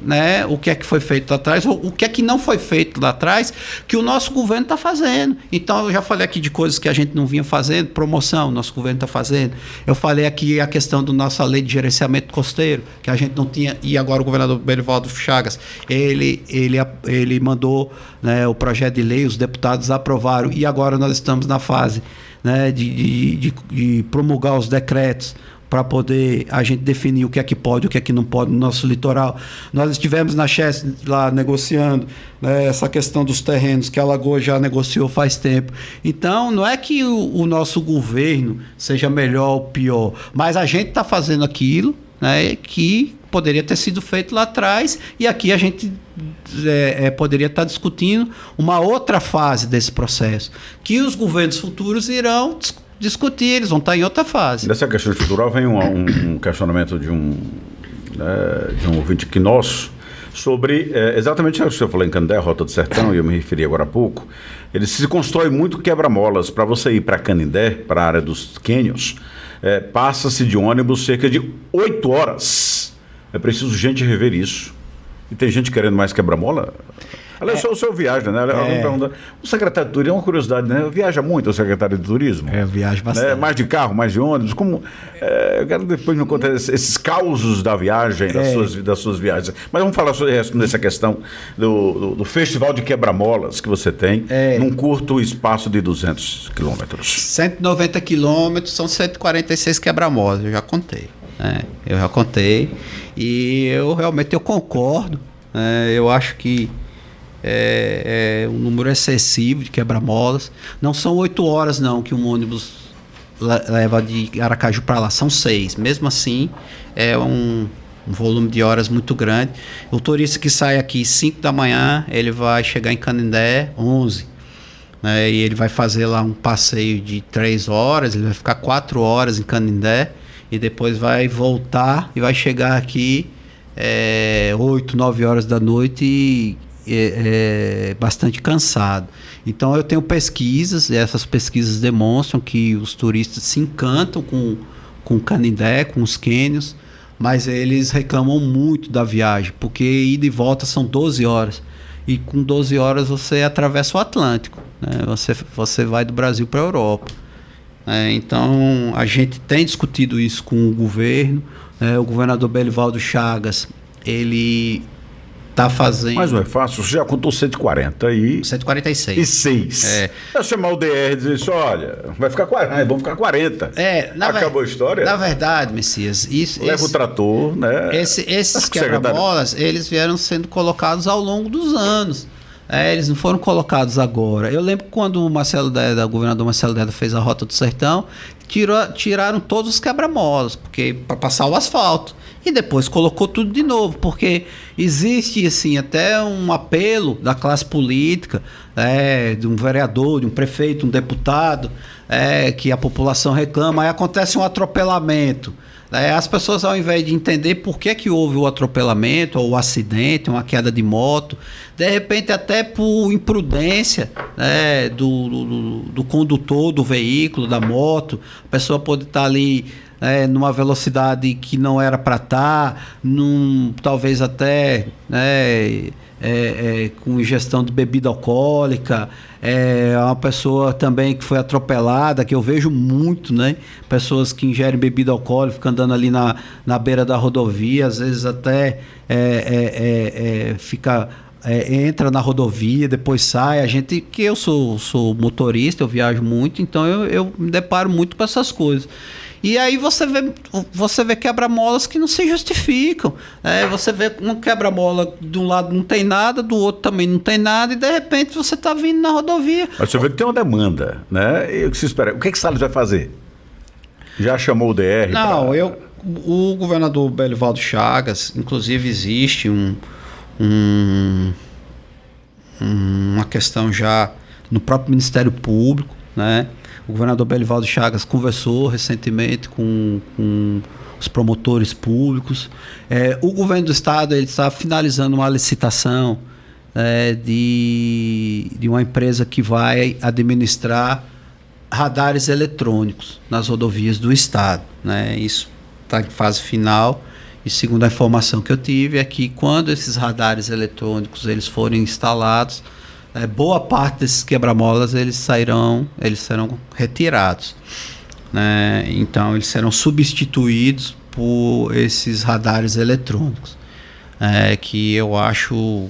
o que é que foi feito lá atrás, ou o que é que não foi feito lá atrás, que o nosso governo está fazendo. Então, eu já falei aqui de coisas que a gente não vinha fazendo, promoção, o nosso governo está fazendo. Eu falei aqui a questão da nossa lei de gerenciamento costeiro, que a gente não tinha, e agora o governador Belivaldo Chagas, ele mandou o projeto de lei, os deputados aprovaram, e agora nós estamos na fase de promulgar os decretos para poder a gente definir o que é que pode, o que é que não pode no nosso litoral. Nós estivemos na Chesf lá negociando essa questão dos terrenos que a Alagoas já negociou faz tempo. Então, não é que o nosso governo seja melhor ou pior, mas a gente está fazendo aquilo que poderia ter sido feito lá atrás, e aqui a gente poderia estar discutindo uma outra fase desse processo, que os governos futuros irão discutir, eles vão estar em outra fase. Dessa questão estrutural vem um questionamento de um ouvinte aqui nosso, sobre exatamente o que o senhor falou em Canindé, Rota do Sertão, e eu me referi agora há pouco. Ele se constrói muito quebra-molas. Para você ir para Canindé, para a área dos cânions, passa-se de ônibus cerca de 8 horas. É preciso gente rever isso. E tem gente querendo mais quebra-mola? Aliás, o senhor viaja, né? O secretário de Turismo, é uma curiosidade, né? Viaja muito o secretário de Turismo? Viaja bastante. Mais de carro, mais de ônibus? Eu quero depois me contar esses causos da viagem, das suas viagens. Mas vamos falar sobre essa questão do festival de quebra-molas que você tem num curto espaço de 200 quilômetros. 190 quilômetros, são 146 quebra-molas, eu já contei. E eu realmente concordo. Eu acho que é um número excessivo de quebra-molas. Não são 8 horas não que um ônibus leva de Aracaju para lá, são 6. Mesmo assim, é um volume de horas muito grande. O turista que sai aqui 5 da manhã, ele vai chegar em Canindé 11. E ele vai fazer lá um passeio de 3 horas, ele vai ficar 4 horas em Canindé, e depois vai voltar e vai chegar aqui 8, 9 horas da noite e bastante cansado. Então eu tenho pesquisas, e essas pesquisas demonstram que os turistas se encantam com Canindé, com os cânions, mas eles reclamam muito da viagem, porque ida e volta são 12 horas. E com 12 horas você atravessa o Atlântico. né? Você vai do Brasil para a Europa. Então, a gente tem discutido isso com o governo. O governador Belivaldo Chagas, ele está fazendo... Mas não é fácil, você já contou 140 e... 146. E 6. É chamar o DR e dizer isso, olha, vai ficar 40, vamos ficar 40. Acabou a história. Na verdade, Messias... Leva o trator, né? Esses quebra-molas, eles vieram sendo colocados ao longo dos anos. Eles não foram colocados agora. Eu lembro quando o governador Marcelo Deda fez a Rota do Sertão, tiraram todos os quebra-molas, porque para passar o asfalto. E depois colocou tudo de novo, porque existe assim, até um apelo da classe política, de um vereador, de um prefeito, um deputado, que a população reclama, aí acontece um atropelamento. As pessoas, ao invés de entender por que houve o atropelamento ou o acidente, uma queda de moto, de repente até por imprudência do condutor do veículo, da moto, a pessoa pode estar ali numa velocidade que não era para estar, talvez até com ingestão de bebida alcoólica, uma pessoa também que foi atropelada, que eu vejo muito, né? Pessoas que ingerem bebida alcoólica, ficam andando ali na beira da rodovia, às vezes até entra na rodovia, depois sai. Eu sou motorista, eu viajo muito, então eu me deparo muito com essas coisas. E aí você vê quebra-molas que não se justificam. Você vê um quebra-mola de um lado não tem nada, do outro também não tem nada, e de repente você está vindo na rodovia. Mas você vê que tem uma demanda, né? E o que se espera? O que Salles vai fazer? Já chamou o DR? Não, o governador Belivaldo Chagas, inclusive existe uma questão já no próprio Ministério Público, né? O governador Belivaldo Chagas conversou recentemente com os promotores públicos. O governo do estado está finalizando uma licitação de uma empresa que vai administrar radares eletrônicos nas rodovias do estado, né? Isso está em fase final. E segundo a informação que eu tive, é que quando esses radares eletrônicos eles forem instalados, boa parte desses quebra-molas eles serão retirados, né? Então eles serão substituídos por esses radares eletrônicos, que eu acho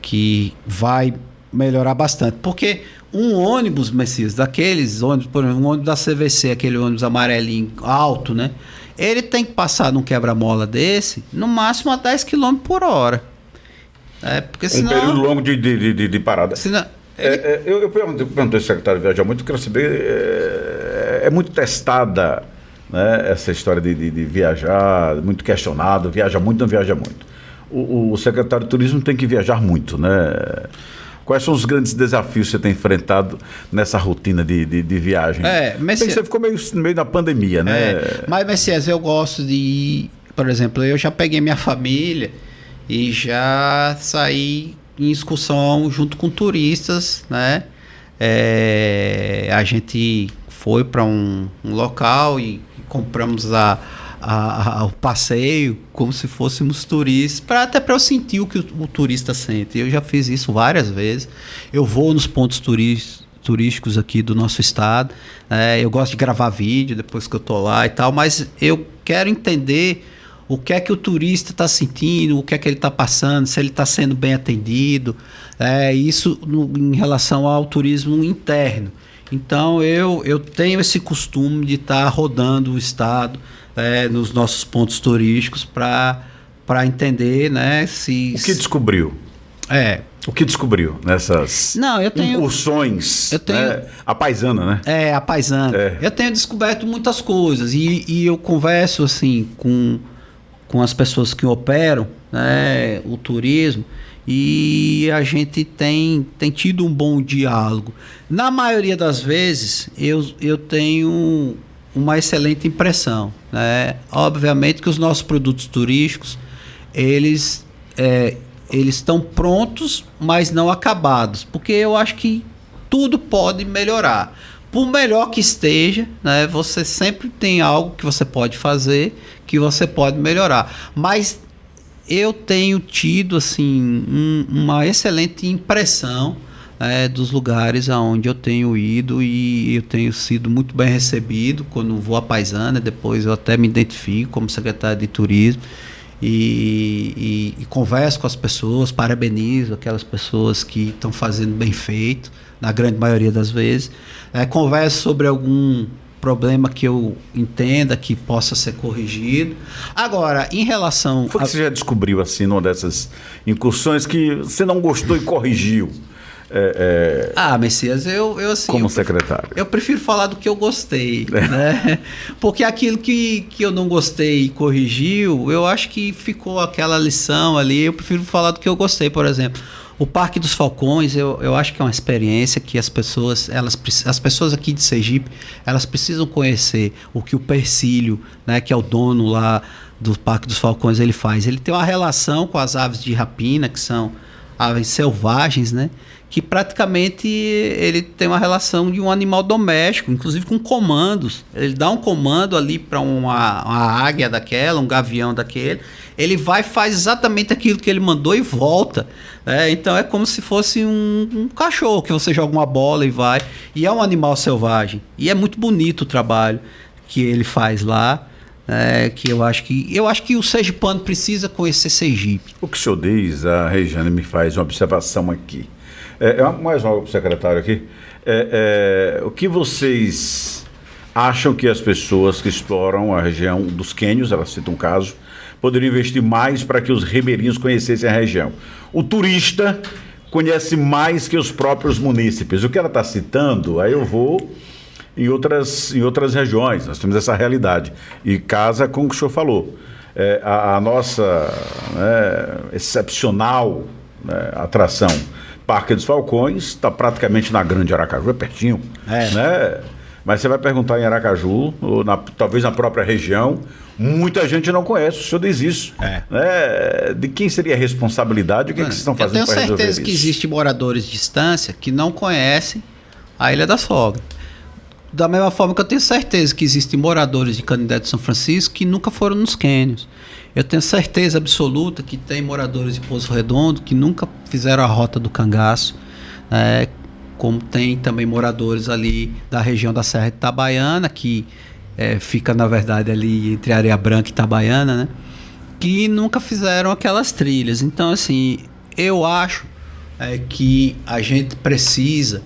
que vai melhorar bastante, porque um ônibus, Messias, daqueles ônibus, por exemplo, um ônibus da CVC, aquele ônibus amarelinho alto, né? Ele tem que passar num quebra-mola desse no máximo a 10 km por hora. Porque senão, um período longo de parada. Senão, eu perguntei ao secretário de Viajar muito, quero saber, é muito testada, né, essa história de viajar, muito questionado, viaja muito, não viaja muito. O secretário de Turismo tem que viajar muito, né? Quais são os grandes desafios que você tem enfrentado nessa rotina de viagem? Messias, você ficou meio na pandemia, né? Mas, Messias, eu gosto de ir, por exemplo, eu já peguei minha família e já saí em excursão junto com turistas, né? A gente foi para um local e compramos o passeio como se fôssemos turistas, até para eu sentir o que o turista sente. Eu já fiz isso várias vezes. Eu vou nos pontos turísticos aqui do nosso estado. Eu gosto de gravar vídeo depois que eu tô lá e tal, mas eu quero entender o que é que o turista está sentindo, o que é que ele está passando, se ele está sendo bem atendido. Isso em relação ao turismo interno. Então eu tenho esse costume de estar rodando o estado, nos nossos pontos turísticos para entender, né, se... O que descobriu? O que descobriu nessas incursões? Né? A paisana, né? A paisana. Eu tenho descoberto muitas coisas e eu converso assim com as pessoas que operam, né, o turismo, e a gente tem tido um bom diálogo. Na maioria das vezes eu tenho uma excelente impressão, né? Obviamente que os nossos produtos turísticos eles estão prontos, mas não acabados, porque eu acho que tudo pode melhorar. Por melhor que esteja, né, você sempre tem algo que você pode fazer, que você pode melhorar. Mas eu tenho tido assim uma excelente impressão, dos lugares aonde eu tenho ido e eu tenho sido muito bem recebido quando vou à Paisana. Depois eu até me identifico como secretário de turismo e converso com as pessoas, parabenizo aquelas pessoas que estão fazendo bem feito, na grande maioria das vezes. Converso sobre algum problema que eu entenda que possa ser corrigido. Agora, em relação... Foi que você já descobriu, assim, numa dessas incursões que você não gostou e corrigiu? Messias, eu assim... Como secretário. Eu prefiro falar do que eu gostei, né? Porque aquilo que eu não gostei e corrigiu, eu acho que ficou aquela lição ali. Eu prefiro falar do que eu gostei, por exemplo. O Parque dos Falcões, eu acho que é uma experiência que as pessoas aqui de Sergipe, elas precisam conhecer o que o Persílio, né, que é o dono lá do Parque dos Falcões, ele faz. Ele tem uma relação com as aves de rapina, que são aves selvagens, né, que praticamente ele tem uma relação de um animal doméstico, inclusive com comandos. Ele dá um comando ali para uma águia daquela, um gavião daquele, ele vai e faz exatamente aquilo que ele mandou e volta. Então é como se fosse um cachorro, que você joga uma bola e vai. E é um animal selvagem. E é muito bonito o trabalho que ele faz lá. Que eu acho que o sergipano precisa conhecer Sergipe. O que o senhor diz, a Regiane me faz uma observação aqui. Mais uma secretário aqui. O que vocês acham que as pessoas que exploram a região dos cânions, ela cita um caso, poderiam investir mais para que os ribeirinhos conhecessem a região? O turista conhece mais que os próprios munícipes. O que ela está citando, aí eu vou em outras regiões, nós temos essa realidade. E casa com o que o senhor falou. A nossa excepcional atração, Parque dos Falcões, está praticamente na Grande Aracaju, é pertinho. Né? Mas você vai perguntar em Aracaju, ou talvez na própria região, muita gente não conhece, o senhor diz isso. De quem seria a responsabilidade? O que vocês estão fazendo para resolver isso? Eu tenho certeza que existem moradores de distância que não conhecem a Ilha da Sogra. Da mesma forma que eu tenho certeza que existem moradores de Canindé de São Francisco que nunca foram nos cânions. Eu tenho certeza absoluta que tem moradores de Poço Redondo que nunca fizeram a Rota do Cangaço, como tem também moradores ali da região da Serra de Itabaiana, que fica, na verdade, ali entre Areia Branca e Itabaiana, né? Que nunca fizeram aquelas trilhas. Então, assim, eu acho que a gente precisa,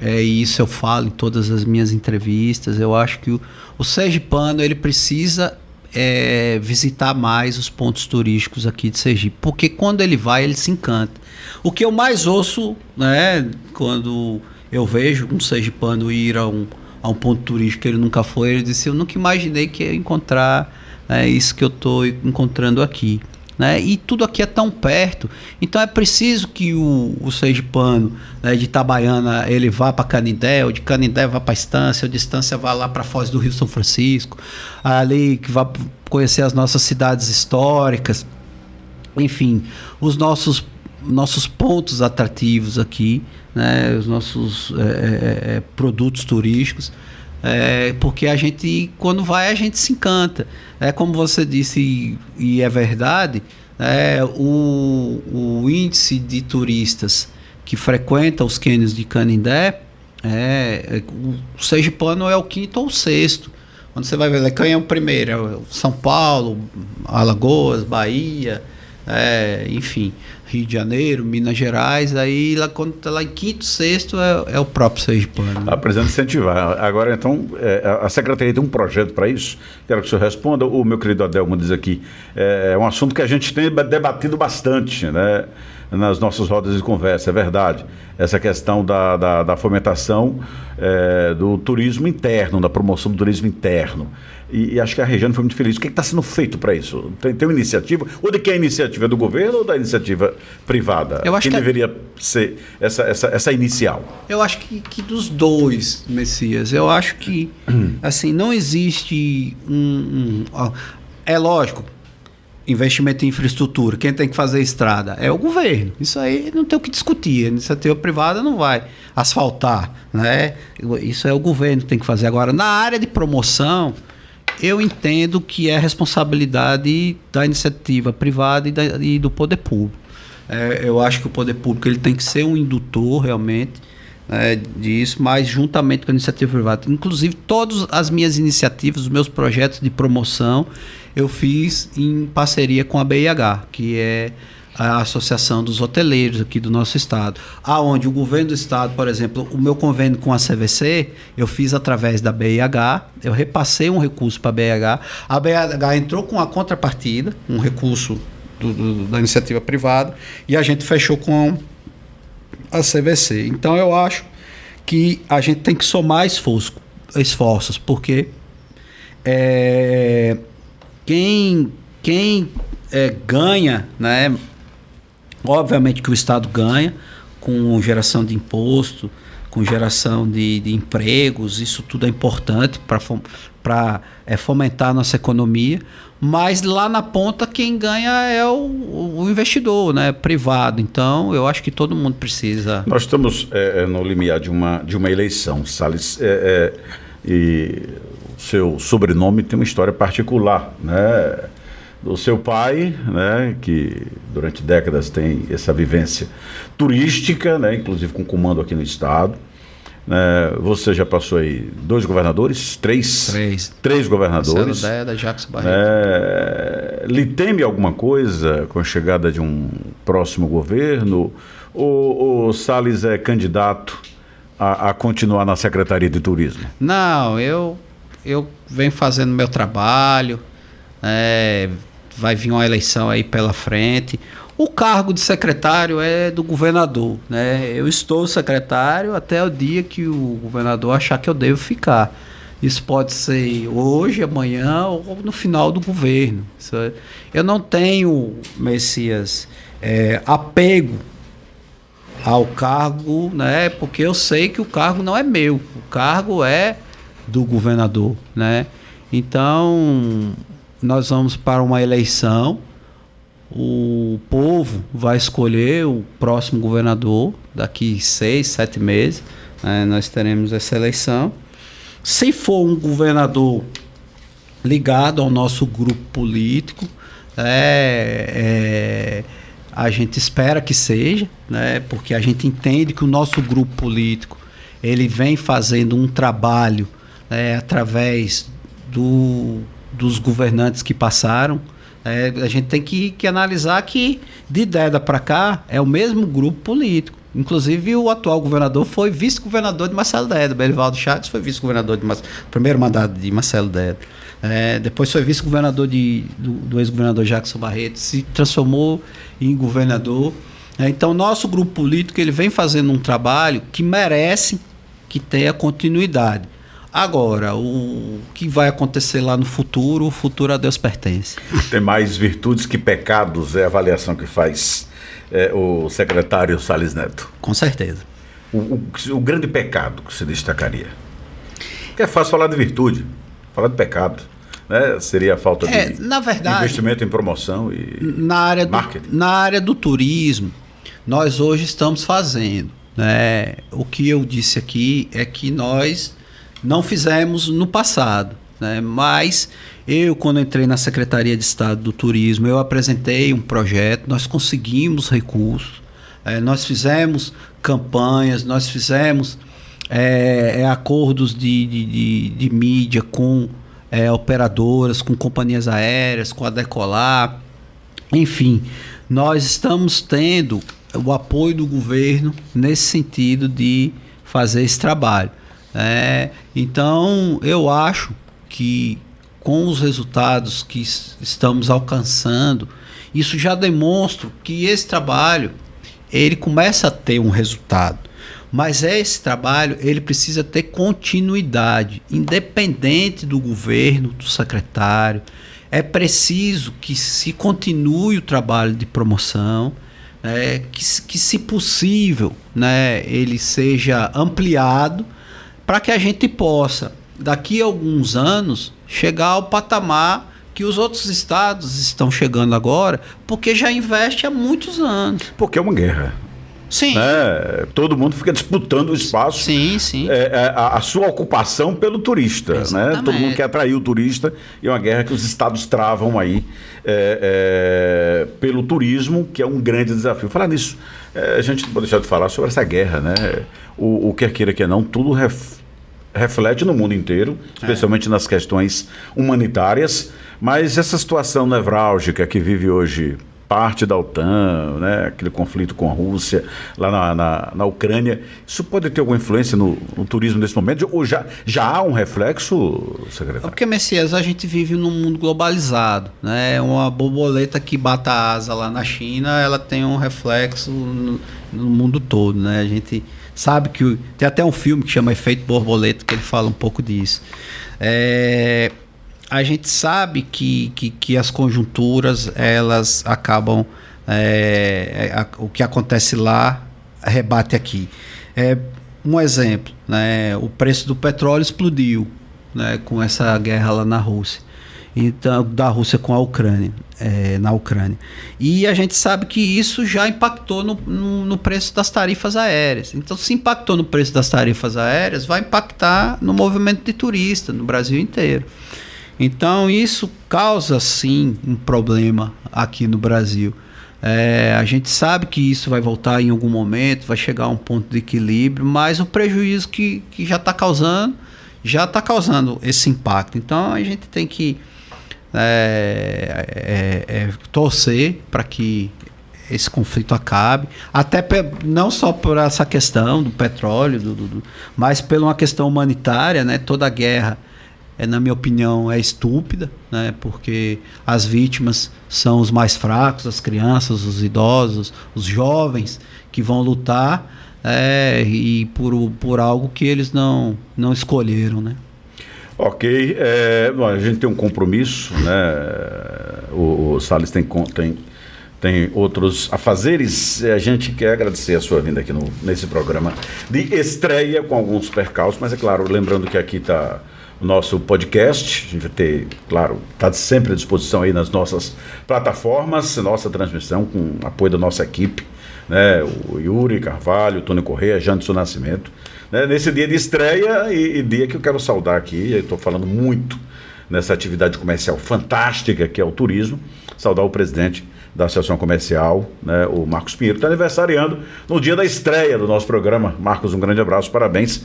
e isso eu falo em todas as minhas entrevistas, eu acho que o sergipano, ele precisa visitar mais os pontos turísticos aqui de Sergipe, porque quando ele vai, ele se encanta. O que eu mais ouço, né, quando eu vejo um sergipano ir a um ponto turístico que ele nunca foi, ele disse: eu nunca imaginei que ia encontrar isso que eu estou encontrando aqui. E tudo aqui é tão perto, então é preciso que o sergipano, de Itabaiana, ele vá para Canindé, ou de Canindé vá para a Estância, ou de Estância vá lá para Foz do Rio São Francisco, ali que vá conhecer as nossas cidades históricas, enfim, os nossos pontos atrativos aqui, os nossos produtos turísticos. Porque a gente, quando vai, a gente se encanta. Como você disse, e é verdade, o índice de turistas que frequentam os cânions de Canindé, o sergipano é o 5º ou 6º. Quando você vai ver, quem é o primeiro? São Paulo, Alagoas, Bahia, enfim, Rio de Janeiro, Minas Gerais. Aí lá, quando está lá em 5º, 6º, é o próprio sergipano. Precisando incentivar. Agora, então, a Secretaria tem um projeto para isso? Quero que o senhor responda. O meu querido Adelmo diz aqui, é um assunto que a gente tem debatido bastante, né, nas nossas rodas de conversa, é verdade. Essa questão da fomentação do turismo interno, da promoção do turismo interno. E acho que a região foi muito feliz. O que está sendo feito para isso? Tem uma iniciativa? Ou de quem é a iniciativa? Do governo ou da iniciativa privada? Eu acho quem deveria ser essa inicial? Eu acho que dos dois, Messias. Eu acho que assim, não existe é lógico, investimento em infraestrutura. Quem tem que fazer estrada é o governo. Isso aí não tem o que discutir. A iniciativa privada não vai asfaltar, né? Isso é o governo que tem que fazer. Agora, na área de promoção, eu entendo que é responsabilidade da iniciativa privada e do poder público. Eu acho que o poder público ele tem que ser um indutor realmente disso, mas juntamente com a iniciativa privada. Inclusive, todas as minhas iniciativas, os meus projetos de promoção, eu fiz em parceria com a BIH, que é a Associação dos Hoteleiros aqui do nosso estado, aonde o governo do estado, por exemplo, o meu convênio com a CVC, eu fiz através da BIH, eu repassei um recurso para a BIH entrou com a contrapartida, um recurso da iniciativa privada, e a gente fechou com a CVC. Então eu acho que a gente tem que somar esforços, porque quem ganha, né? Obviamente que o Estado ganha com geração de imposto, com geração de empregos, isso tudo é importante para fomentar a nossa economia, mas lá na ponta quem ganha é o investidor, né, privado. Então eu acho que todo mundo precisa. Nós estamos no limiar de uma eleição, Salles, e o seu sobrenome tem uma história particular, né? Do seu pai, né, que durante décadas tem essa vivência turística, né, inclusive com comando aqui no estado. Você já passou aí 2 governadores? 3 governadores. Marcelo Deda, Jacques Barreto. Lhe teme alguma coisa com a chegada de um próximo governo? Ou o Salles é candidato a continuar na Secretaria de Turismo? Não, eu venho fazendo meu trabalho. Vai vir uma eleição aí pela frente. O cargo de secretário é do governador, né? Eu estou secretário até o dia que o governador achar que eu devo ficar. Isso pode ser hoje, amanhã ou no final do governo. Eu não tenho, Messias, apego ao cargo, né? Porque eu sei que o cargo não é meu. O cargo é do governador, né? Então, nós vamos para uma eleição, o povo vai escolher o próximo governador daqui 6, 7 meses, né? Nós teremos essa eleição. Se for um governador ligado ao nosso grupo político, a gente espera que seja, né? Porque a gente entende que o nosso grupo político ele vem fazendo um trabalho através dos governantes que passaram. A gente tem que analisar que de Deda para cá é o mesmo grupo político. Inclusive o atual governador foi vice-governador de Marcelo Deda. Belivaldo Chagas foi vice-governador primeiro mandato de Marcelo Deda. Depois foi vice-governador do ex-governador Jackson Barreto, se transformou em governador. Então nosso grupo político ele vem fazendo um trabalho que merece que tenha continuidade. Agora, o que vai acontecer lá no futuro, o futuro a Deus pertence. Tem mais virtudes que pecados, é a avaliação que faz o secretário Salles Neto. Com certeza. O grande pecado que você destacaria? Porque é fácil falar de virtude, falar de pecado, né? Seria a falta de na verdade, investimento em promoção e marketing. Na área do turismo, nós hoje estamos fazendo, né? O que eu disse aqui é que nós não fizemos no passado, né? Mas eu, quando entrei na Secretaria de Estado do Turismo, eu apresentei um projeto, nós conseguimos recursos, nós fizemos campanhas, nós fizemos acordos de mídia com operadoras, com companhias aéreas, com a Decolar, enfim, nós estamos tendo o apoio do governo nesse sentido de fazer esse trabalho. Então eu acho que com os resultados que estamos alcançando, isso já demonstra que esse trabalho ele começa a ter um resultado, mas esse trabalho ele precisa ter continuidade, independente do governo, do secretário. É preciso que se continue o trabalho de promoção, que se possível, né, ele seja ampliado, para que a gente possa, daqui a alguns anos, chegar ao patamar que os outros estados estão chegando agora, porque já investe há muitos anos. Porque é uma guerra. Sim. Né? Todo mundo fica disputando o espaço. Sim, sim. A sua ocupação pelo turista. Né? Todo mundo quer atrair o turista e é uma guerra que os estados travam aí pelo turismo, que é um grande desafio. Falar nisso, a gente não pode deixar de falar sobre essa guerra. Né? O quer queira, quer não, tudo reflete no mundo inteiro, especialmente nas questões humanitárias, mas essa situação nevrálgica que vive hoje parte da OTAN, né, aquele conflito com a Rússia lá na Ucrânia, isso pode ter alguma influência no turismo nesse momento? Ou já há um reflexo, secretário? Porque, Messias, a gente vive num mundo globalizado, né? Uma borboleta que bata a asa lá na China, ela tem um reflexo no mundo todo, né? A gente sabe que tem até um filme que chama Efeito Borboleta, que ele fala um pouco disso. A gente sabe que as conjunturas, elas acabam... o que acontece lá rebate aqui. Um exemplo, né? O preço do petróleo explodiu, né? Com essa guerra lá na Rússia. Então, da Rússia com a Ucrânia, na Ucrânia. E a gente sabe que isso já impactou no preço das tarifas aéreas. Então, se impactou no preço das tarifas aéreas, vai impactar no movimento de turista no Brasil inteiro. Então, isso causa, sim, um problema aqui no Brasil. A gente sabe que isso vai voltar em algum momento, vai chegar a um ponto de equilíbrio, mas o prejuízo que já está causando esse impacto. Então, a gente tem que torcer para que esse conflito acabe, até não só por essa questão do petróleo, mas por uma questão humanitária, né? Toda guerra, na minha opinião, é estúpida, né? Porque as vítimas são os mais fracos, as crianças, os idosos, os jovens que vão lutar e por algo que eles não escolheram, né? Ok, bom, a gente tem um compromisso, né? O Salles tem outros afazeres. A gente quer agradecer a sua vinda aqui nesse programa de estreia, com alguns percalços, mas é claro, lembrando que aqui está o nosso podcast. A gente vai ter, claro, está sempre à disposição aí nas nossas plataformas, nossa transmissão com apoio da nossa equipe, né? O Yuri Carvalho, o Tony Correia, Janderson Nascimento, né? Nesse dia de estreia e dia que eu quero saudar aqui, eu estou falando muito nessa atividade comercial fantástica que é o turismo, saudar o presidente da Associação Comercial, né, o Marcos Pinheiro, está aniversariando no dia da estreia do nosso programa. Marcos, um grande abraço, parabéns.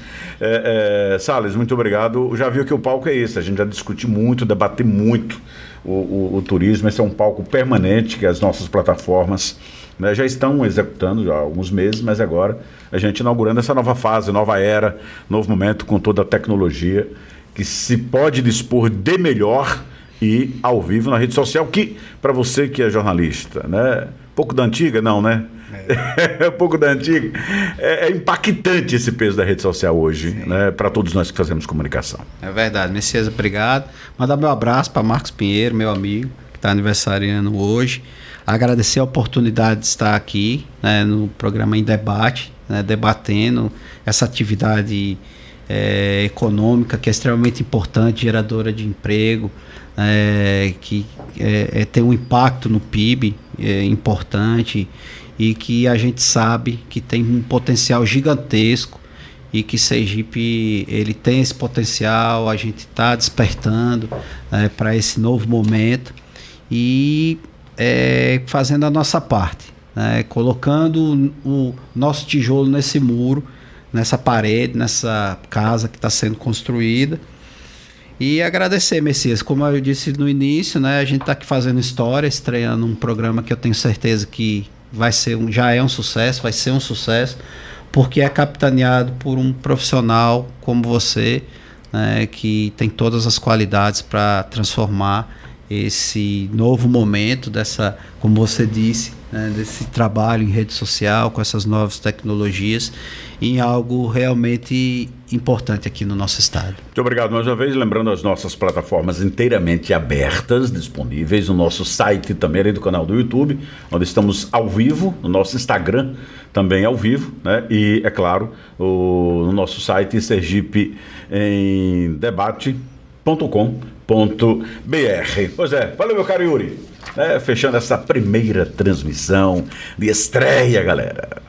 Salles, muito obrigado. Já viu que o palco é esse, a gente já discutiu muito, debateu muito o turismo. Esse é um palco permanente que as nossas plataformas, né, já estão executando já há alguns meses, mas agora a gente inaugurando essa nova fase, nova era, novo momento com toda a tecnologia que se pode dispor de melhor e ao vivo na rede social, que para você que é jornalista, né, pouco da antiga, não, né? Pouco da antiga. É impactante esse peso da rede social hoje, né, para todos nós que fazemos comunicação. É verdade, Messias, obrigado. Mandar meu abraço para Marcos Pinheiro, meu amigo, que está aniversariando hoje. Agradecer a oportunidade de estar aqui, né, no programa Em Debate, né, debatendo essa atividade econômica que é extremamente importante, geradora de emprego, que tem um impacto no PIB importante e que a gente sabe que tem um potencial gigantesco e que Sergipe ele tem esse potencial, a gente está despertando para esse novo momento e fazendo a nossa parte, né, colocando o nosso tijolo nesse muro, nessa parede, nessa casa que está sendo construída. E agradecer, Messias, como eu disse no início, né, a gente está aqui fazendo história, estreando um programa que eu tenho certeza que já é um sucesso, vai ser um sucesso, porque é capitaneado por um profissional como você, né, que tem todas as qualidades para transformar esse novo momento como você disse, né, desse trabalho em rede social com essas novas tecnologias em algo realmente importante aqui no nosso estado. Muito obrigado mais uma vez, lembrando as nossas plataformas inteiramente abertas, disponíveis no nosso site também, além do canal do YouTube, onde estamos ao vivo, no nosso Instagram também ao vivo, né? E é claro, no nosso site sergipeemdebate.com.br. Pois é, valeu meu caro Yuri, fechando essa primeira transmissão de estreia, galera.